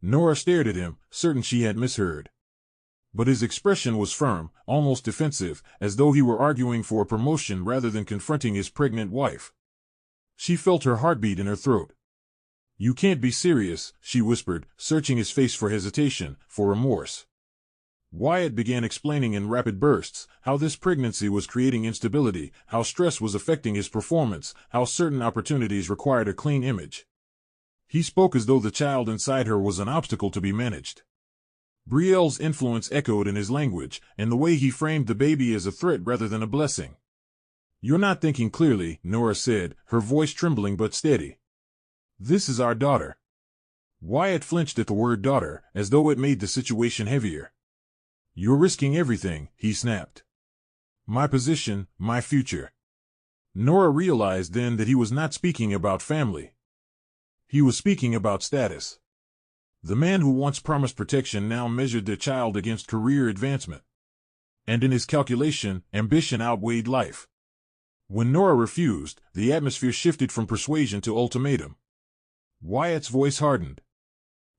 Nora stared at him, certain she had misheard. But his expression was firm, almost defensive, as though he were arguing for a promotion rather than confronting his pregnant wife. She felt her heartbeat in her throat. "You can't be serious," she whispered, searching his face for hesitation, for remorse. Wyatt began explaining in rapid bursts how this pregnancy was creating instability, how stress was affecting his performance, how certain opportunities required a clean image. He spoke as though the child inside her was an obstacle to be managed. Brielle's influence echoed in his language, and the way he framed the baby as a threat rather than a blessing. "You're not thinking clearly," Nora said, her voice trembling but steady. "This is our daughter." Wyatt flinched at the word daughter, as though it made the situation heavier. "You're risking everything," he snapped. "My position, my future." Nora realized then that he was not speaking about family. He was speaking about status. The man who once promised protection now measured their child against career advancement. And in his calculation, ambition outweighed life. When Nora refused, the atmosphere shifted from persuasion to ultimatum. Wyatt's voice hardened.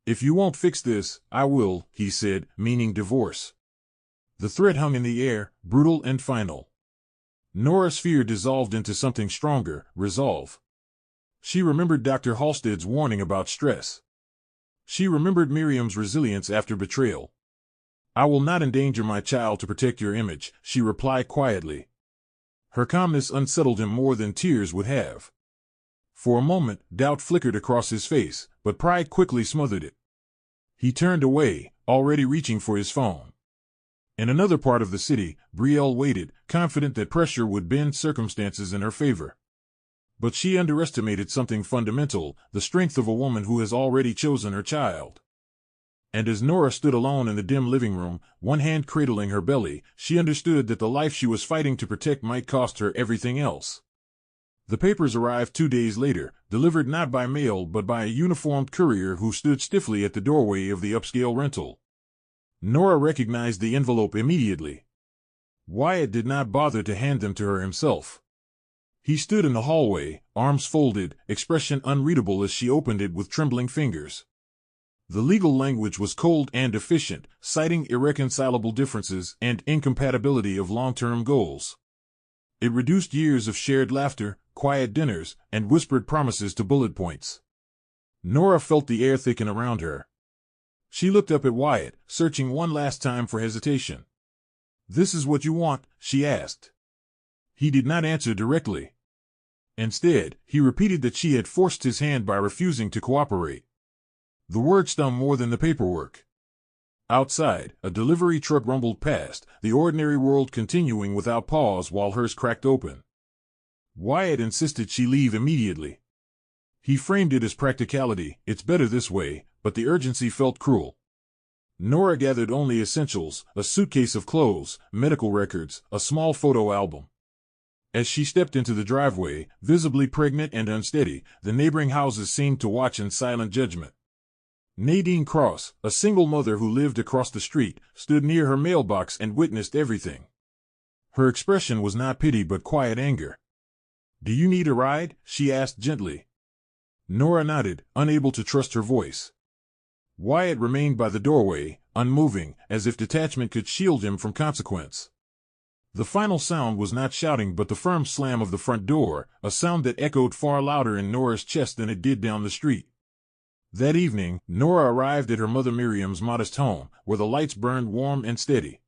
"If you won't fix this, I will," he said, meaning divorce. The threat hung in the air, brutal and final. Nora's fear dissolved into something stronger, resolve. She remembered Dr. Halstead's warning about stress. She remembered Miriam's resilience after betrayal. "I will not endanger my child to protect your image," she replied quietly. Her calmness unsettled him more than tears would have. For a moment, doubt flickered across his face, but pride quickly smothered it. He turned away, already reaching for his phone. In another part of the city, Brielle waited, confident that pressure would bend circumstances in her favor. But she underestimated something fundamental, the strength of a woman who has already chosen her child. And as Nora stood alone in the dim living room, one hand cradling her belly, she understood that the life she was fighting to protect might cost her everything else. The papers arrived 2 days later, delivered not by mail but by a uniformed courier who stood stiffly at the doorway of the upscale rental. Nora recognized the envelope immediately. Wyatt did not bother to hand them to her himself. He stood in the hallway, arms folded, expression unreadable as she opened it with trembling fingers. The legal language was cold and efficient, citing irreconcilable differences and incompatibility of long-term goals. It reduced years of shared laughter, quiet dinners, and whispered promises to bullet points. Nora felt the air thicken around her. She looked up at Wyatt, searching one last time for hesitation. "This is what you want?" she asked. He did not answer directly. Instead, he repeated that she had forced his hand by refusing to cooperate. The word stung more than the paperwork. Outside, a delivery truck rumbled past, the ordinary world continuing without pause while hers cracked open. Wyatt insisted she leave immediately. He framed it as practicality, "It's better this way," but the urgency felt cruel. Nora gathered only essentials, a suitcase of clothes, medical records, a small photo album. As she stepped into the driveway, visibly pregnant and unsteady, the neighboring houses seemed to watch in silent judgment. Nadine Cross, a single mother who lived across the street, stood near her mailbox and witnessed everything. Her expression was not pity but quiet anger. "Do you need a ride?" she asked gently. Nora nodded, unable to trust her voice. Wyatt remained by the doorway, unmoving, as if detachment could shield him from consequence. The final sound was not shouting but the firm slam of the front door, a sound that echoed far louder in Nora's chest than it did down the street. That evening, Nora arrived at her mother Miriam's modest home, where the lights burned warm and steady.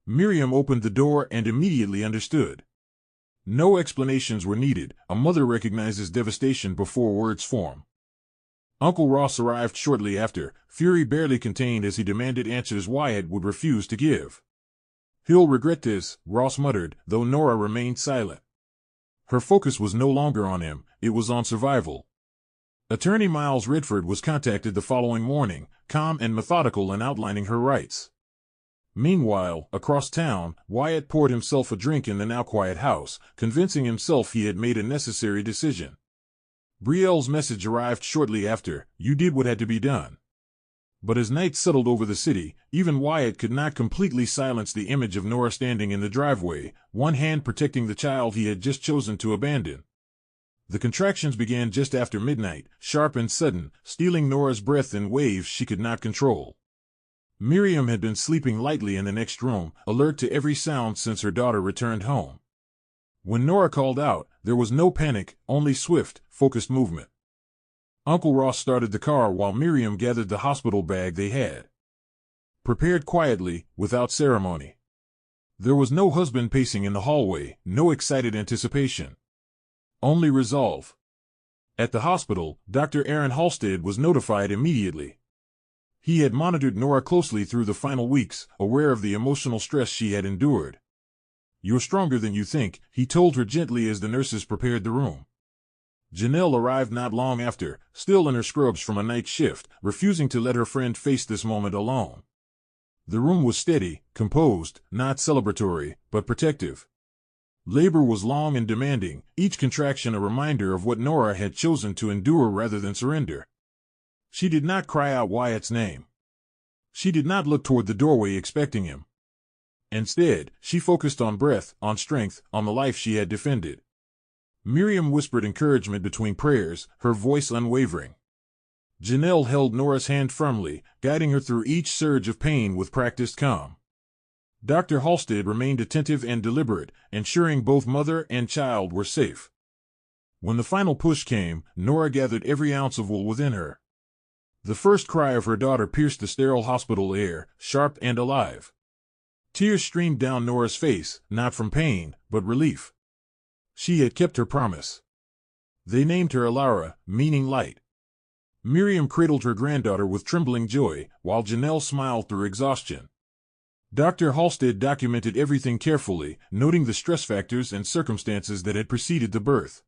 Miriam opened the door and immediately understood. No explanations were needed. A mother recognizes devastation before words form. Uncle Ross arrived shortly after, fury barely contained as he demanded answers Wyatt would refuse to give. "He'll regret this," Ross muttered, though Nora remained silent. Her focus was no longer on him, it was on survival. Attorney Miles Redford was contacted the following morning, calm and methodical in outlining her rights. Meanwhile, across town, Wyatt poured himself a drink in the now quiet house, convincing himself he had made a necessary decision. Brielle's message arrived shortly after. "You did what had to be done." But as night settled over the city, even Wyatt could not completely silence the image of Nora standing in the driveway, one hand protecting the child he had just chosen to abandon. The contractions began just after midnight, sharp and sudden, stealing Nora's breath in waves she could not control. Miriam had been sleeping lightly in the next room, alert to every sound since her daughter returned home. When Nora called out, there was no panic, only swift, focused movement. Uncle Ross started the car while Miriam gathered the hospital bag they had prepared quietly, without ceremony. There was no husband pacing in the hallway, no excited anticipation. Only resolve. At the hospital, Dr. Aaron Halstead was notified immediately. He had monitored Nora closely through the final weeks, aware of the emotional stress she had endured. "You're stronger than you think," he told her gently as the nurses prepared the room. Janelle arrived not long after, still in her scrubs from a night shift, refusing to let her friend face this moment alone. The room was steady, composed, not celebratory, but protective. Labor was long and demanding, each contraction a reminder of what Nora had chosen to endure rather than surrender. She did not cry out Wyatt's name. She did not look toward the doorway expecting him. Instead, she focused on breath, on strength, on the life she had defended. Miriam whispered encouragement between prayers, her voice unwavering. Janelle held Nora's hand firmly, guiding her through each surge of pain with practiced calm. Dr. Halstead remained attentive and deliberate, ensuring both mother and child were safe. When the final push came, Nora gathered every ounce of will within her. The first cry of her daughter pierced the sterile hospital air, sharp and alive. Tears streamed down Nora's face, not from pain, but relief. She had kept her promise. They named her Alara, meaning light. Miriam cradled her granddaughter with trembling joy, while Janelle smiled through exhaustion. Dr. Halstead documented everything carefully, noting the stress factors and circumstances that had preceded the birth.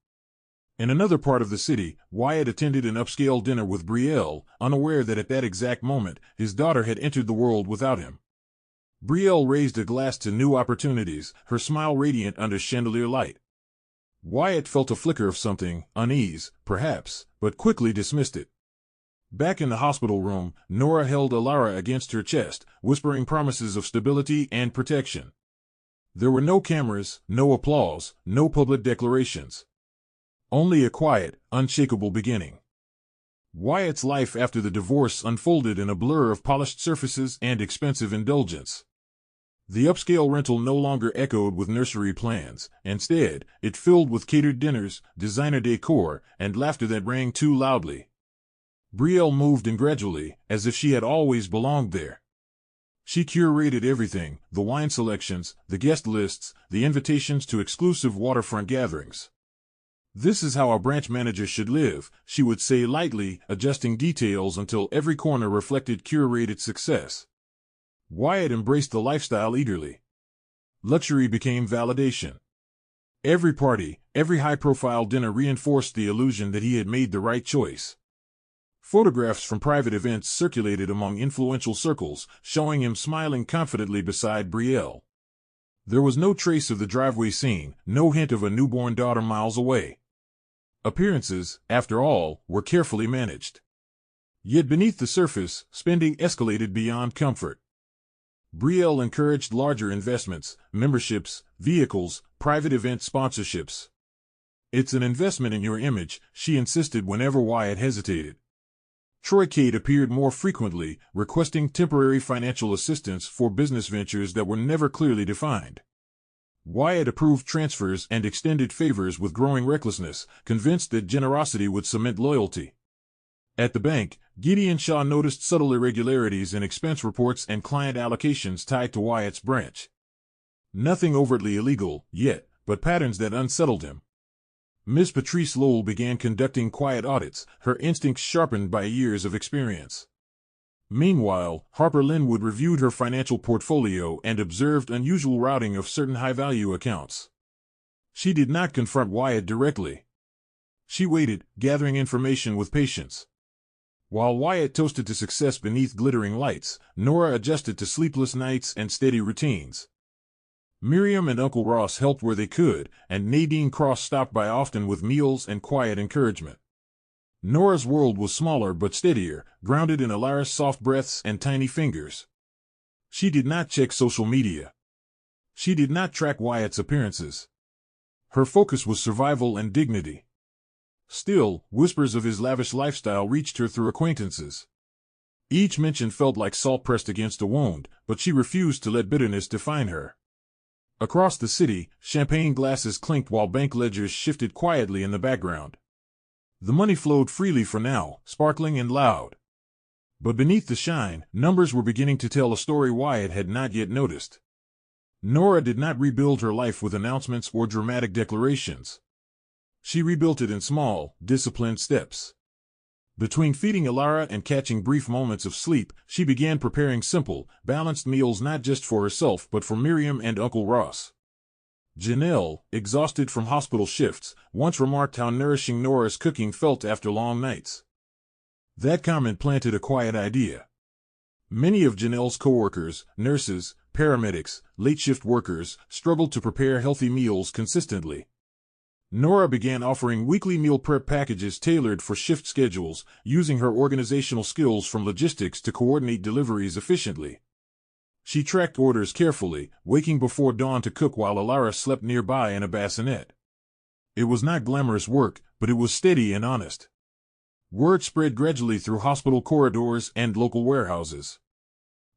In another part of the city, Wyatt attended an upscale dinner with Brielle, unaware that at that exact moment, his daughter had entered the world without him. Brielle raised a glass to new opportunities, her smile radiant under chandelier light. Wyatt felt a flicker of something, unease, perhaps, but quickly dismissed it. Back in the hospital room, Nora held Alara against her chest, whispering promises of stability and protection. There were no cameras, no applause, no public declarations. Only a quiet, unshakable beginning. Wyatt's life after the divorce unfolded in a blur of polished surfaces and expensive indulgence. The upscale rental no longer echoed with nursery plans. Instead, it filled with catered dinners, designer decor, and laughter that rang too loudly. Brielle moved in gradually, as if she had always belonged there. She curated everything, the wine selections, the guest lists, the invitations to exclusive waterfront gatherings. "This is how a branch manager should live," she would say lightly, adjusting details until every corner reflected curated success. Wyatt embraced the lifestyle eagerly. Luxury became validation. Every party, every high-profile dinner reinforced the illusion that he had made the right choice. Photographs from private events circulated among influential circles, showing him smiling confidently beside Brielle. There was no trace of the driveway scene, no hint of a newborn daughter miles away. Appearances, after all, were carefully managed. Yet beneath the surface, spending escalated beyond comfort. Brielle encouraged larger investments, memberships, vehicles, private event sponsorships. "It's an investment in your image," she insisted whenever Wyatt hesitated. Troy Kate appeared more frequently, requesting temporary financial assistance for business ventures that were never clearly defined. Wyatt approved transfers and extended favors with growing recklessness, convinced that generosity would cement loyalty. At the bank, Gideon Shaw noticed subtle irregularities in expense reports and client allocations tied to Wyatt's branch. Nothing overtly illegal, yet, but patterns that unsettled him. Miss Patrice Lowell began conducting quiet audits, her instincts sharpened by years of experience. Meanwhile, Harper Linwood reviewed her financial portfolio and observed unusual routing of certain high-value accounts. She did not confront Wyatt directly. She waited, gathering information with patience. While Wyatt toasted to success beneath glittering lights, Nora adjusted to sleepless nights and steady routines. Miriam and Uncle Ross helped where they could, and Nadine Cross stopped by often with meals and quiet encouragement. Nora's world was smaller but steadier, grounded in Alara's soft breaths and tiny fingers. She did not check social media. She did not track Wyatt's appearances. Her focus was survival and dignity. Still, whispers of his lavish lifestyle reached her through acquaintances. Each mention felt like salt pressed against a wound, but she refused to let bitterness define her. Across the city, champagne glasses clinked while bank ledgers shifted quietly in the background. The money flowed freely for now, sparkling and loud. But beneath the shine, numbers were beginning to tell a story Wyatt had not yet noticed. Nora did not rebuild her life with announcements or dramatic declarations. She rebuilt it in small, disciplined steps. Between feeding Alara and catching brief moments of sleep, she began preparing simple, balanced meals not just for herself but for Miriam and Uncle Ross. Janelle, exhausted from hospital shifts, once remarked how nourishing Nora's cooking felt after long nights. That comment planted a quiet idea. Many of Janelle's coworkers, nurses, paramedics, late-shift workers, struggled to prepare healthy meals consistently. Nora began offering weekly meal prep packages tailored for shift schedules, using her organizational skills from logistics to coordinate deliveries efficiently. She tracked orders carefully, waking before dawn to cook while Alara slept nearby in a bassinet. It was not glamorous work, but it was steady and honest. Word spread gradually through hospital corridors and local warehouses.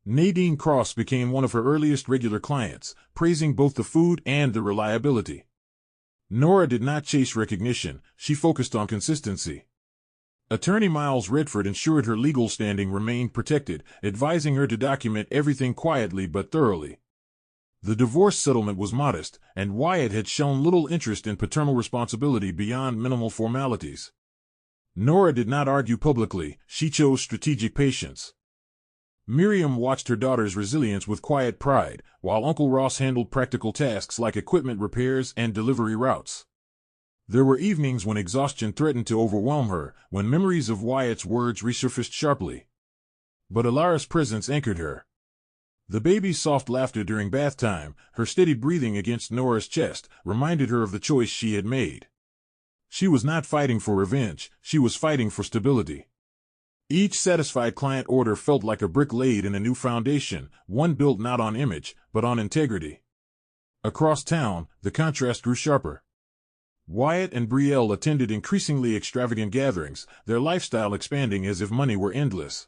Nadine Cross became one of her earliest regular clients, praising both the food and the reliability. Nora did not chase recognition, she focused on consistency. Attorney Miles Redford ensured her legal standing remained protected, advising her to document everything quietly but thoroughly. The divorce settlement was modest, and Wyatt had shown little interest in paternal responsibility beyond minimal formalities. Nora did not argue publicly, she chose strategic patience. Miriam watched her daughter's resilience with quiet pride, while Uncle Ross handled practical tasks like equipment repairs and delivery routes. There were evenings when exhaustion threatened to overwhelm her, when memories of Wyatt's words resurfaced sharply. But Alara's presence anchored her. The baby's soft laughter during bath time, her steady breathing against Nora's chest, reminded her of the choice she had made. She was not fighting for revenge, she was fighting for stability. Each satisfied client order felt like a brick laid in a new foundation, one built not on image, but on integrity. Across town, the contrast grew sharper. Wyatt and Brielle attended increasingly extravagant gatherings, their lifestyle expanding as if money were endless.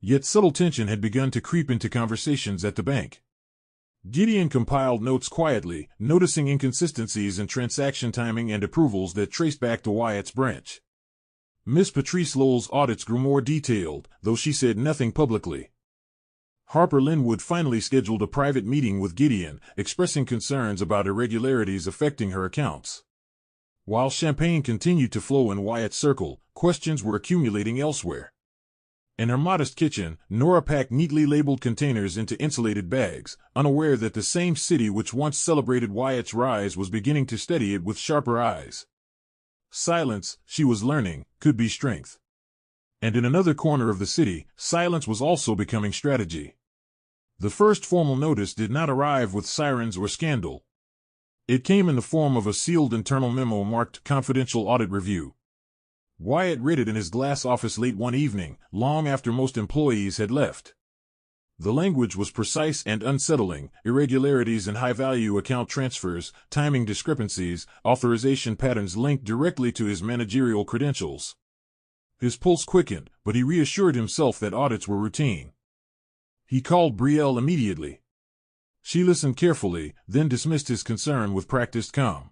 Yet subtle tension had begun to creep into conversations at the bank. Gideon compiled notes quietly, noticing inconsistencies in transaction timing and approvals that traced back to Wyatt's branch. Miss Patrice Lowell's audits grew more detailed, though she said nothing publicly. Harper Linwood finally scheduled a private meeting with Gideon, expressing concerns about irregularities affecting her accounts. While champagne continued to flow in Wyatt's circle, questions were accumulating elsewhere. In her modest kitchen, Nora packed neatly labeled containers into insulated bags, unaware that the same city which once celebrated Wyatt's rise was beginning to study it with sharper eyes. Silence, she was learning, could be strength. And in another corner of the city, silence was also becoming strategy. The first formal notice did not arrive with sirens or scandal. It came in the form of a sealed internal memo marked Confidential Audit Review. Wyatt read it in his glass office late one evening, long after most employees had left. The language was precise and unsettling: irregularities in high-value account transfers, timing discrepancies, authorization patterns linked directly to his managerial credentials. His pulse quickened, but he reassured himself that audits were routine. He called Brielle immediately. She listened carefully, then dismissed his concern with practiced calm.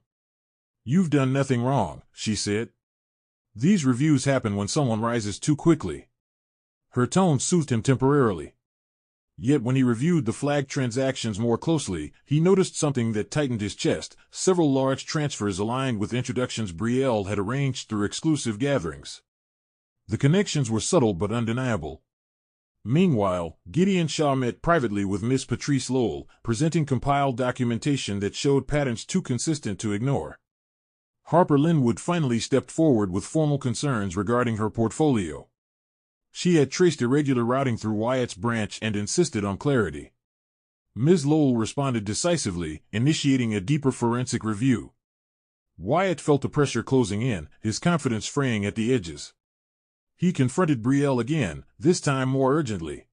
"You've done nothing wrong," she said. "These reviews happen when someone rises too quickly." Her tone soothed him temporarily. Yet when he reviewed the flagged transactions more closely, he noticed something that tightened his chest: several large transfers aligned with introductions Brielle had arranged through exclusive gatherings. The connections were subtle but undeniable. Meanwhile, Gideon Shaw met privately with Miss Patrice Lowell, presenting compiled documentation that showed patterns too consistent to ignore. Harper Linwood finally stepped forward with formal concerns regarding her portfolio. She had traced irregular routing through Wyatt's branch and insisted on clarity. Ms. Lowell responded decisively, initiating a deeper forensic review. Wyatt felt the pressure closing in, his confidence fraying at the edges. He confronted Brielle again, this time more urgently.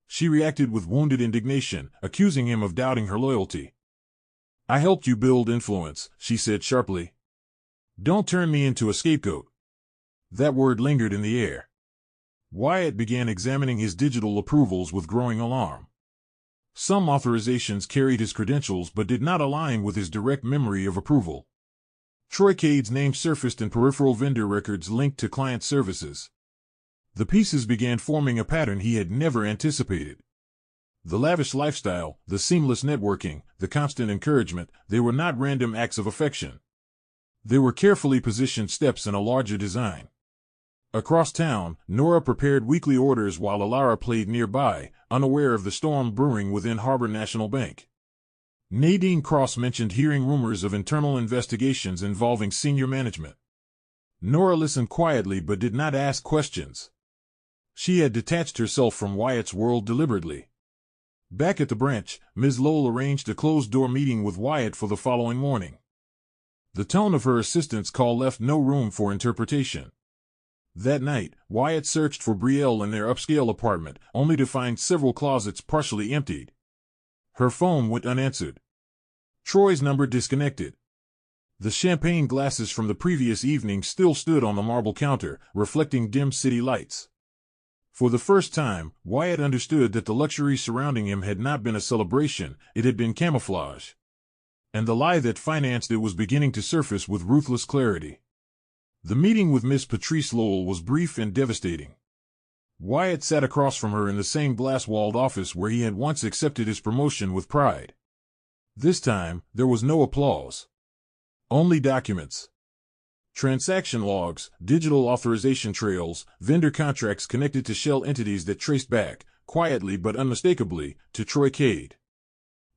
She reacted with wounded indignation, accusing him of doubting her loyalty. "I helped you build influence," she said sharply. "Don't turn me into a scapegoat." That word lingered in the air. Wyatt began examining his digital approvals with growing alarm. Some authorizations carried his credentials but did not align with his direct memory of approval. Troy Cade's name surfaced in peripheral vendor records linked to client services. The pieces began forming a pattern he had never anticipated. The lavish lifestyle, the seamless networking, the constant encouragement, they were not random acts of affection. They were carefully positioned steps in a larger design. Across town, Nora prepared weekly orders while Alara played nearby, unaware of the storm brewing within Harbor National Bank. Nadine Cross mentioned hearing rumors of internal investigations involving senior management. Nora listened quietly but did not ask questions. She had detached herself from Wyatt's world deliberately. Back at the branch, Ms. Lowell arranged a closed-door meeting with Wyatt for the following morning. The tone of her assistant's call left no room for interpretation. That night, Wyatt searched for Brielle in their upscale apartment, only to find several closets partially emptied. Her phone went unanswered. Troy's number disconnected. The champagne glasses from the previous evening still stood on the marble counter, reflecting dim city lights. For the first time, Wyatt understood that the luxury surrounding him had not been a celebration, it had been camouflage. And the lie that financed it was beginning to surface with ruthless clarity. The meeting with Miss Patrice Lowell was brief and devastating. Wyatt sat across from her in the same glass-walled office where he had once accepted his promotion with pride. This time, there was no applause. Only documents. Transaction logs, digital authorization trails, vendor contracts connected to shell entities that traced back, quietly but unmistakably, to Troy Cade.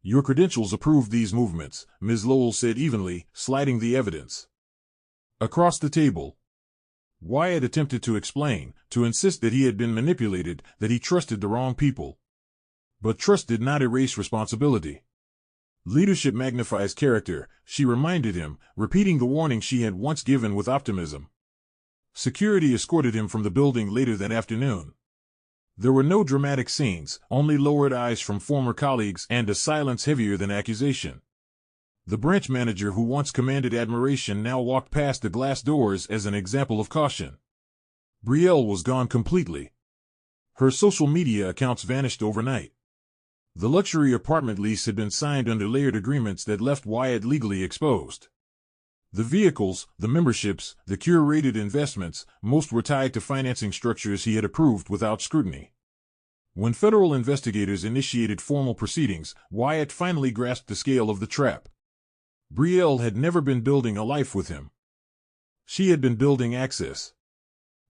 "Your credentials approved these movements," Ms. Lowell said evenly, sliding the evidence. Across the table, Wyatt attempted to explain, to insist that he had been manipulated, that he trusted the wrong people. But trust did not erase responsibility. Leadership magnifies character, she reminded him, repeating the warning she had once given with optimism. Security escorted him from the building later that afternoon. There were no dramatic scenes, only lowered eyes from former colleagues and a silence heavier than accusation. The branch manager who once commanded admiration now walked past the glass doors as an example of caution. Brielle was gone completely. Her social media accounts vanished overnight. The luxury apartment lease had been signed under layered agreements that left Wyatt legally exposed. The vehicles, the memberships, the curated investments, most were tied to financing structures he had approved without scrutiny. When federal investigators initiated formal proceedings, Wyatt finally grasped the scale of the trap. Brielle had never been building a life with him. She had been building access.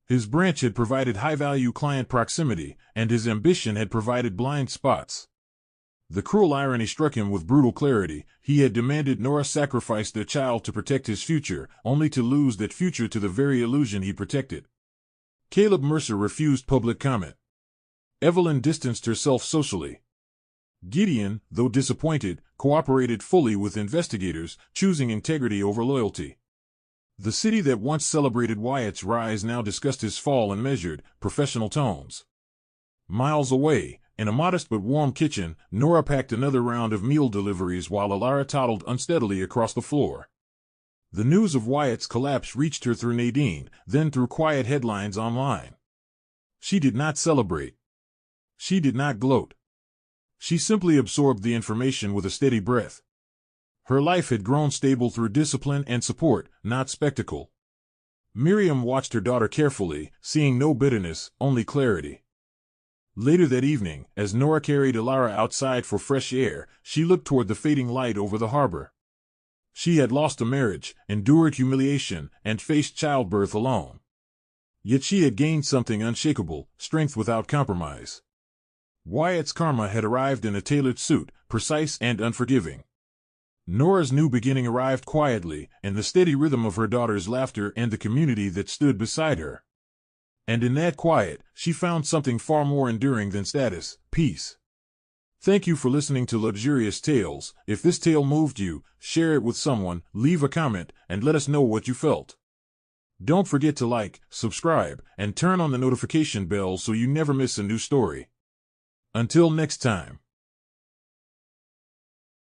His branch had provided high-value client proximity, and his ambition had provided blind spots. The cruel irony struck him with brutal clarity. He had demanded Nora sacrifice their child to protect his future, only to lose that future to the very illusion he protected. Caleb Mercer refused public comment. Evelyn distanced herself socially. Gideon, though disappointed, cooperated fully with investigators, choosing integrity over loyalty. The city that once celebrated Wyatt's rise now discussed his fall in measured, professional tones. Miles away, in a modest but warm kitchen, Nora packed another round of meal deliveries while Alara toddled unsteadily across the floor. The news of Wyatt's collapse reached her through Nadine, then through quiet headlines online. She did not celebrate. She did not gloat. She simply absorbed the information with a steady breath. Her life had grown stable through discipline and support, not spectacle. Miriam watched her daughter carefully, seeing no bitterness, only clarity. Later that evening, as Nora carried Alara outside for fresh air, she looked toward the fading light over the harbor. She had lost a marriage, endured humiliation, and faced childbirth alone. Yet she had gained something unshakable, strength without compromise. Wyatt's karma had arrived in a tailored suit, precise and unforgiving. Nora's new beginning arrived quietly, in the steady rhythm of her daughter's laughter and the community that stood beside her. And in that quiet, she found something far more enduring than status: peace. Thank you for listening to Luxurious Tales. If this tale moved you, share it with someone, leave a comment, and let us know what you felt. Don't forget to like, subscribe, and turn on the notification bell so you never miss a new story. Until next time.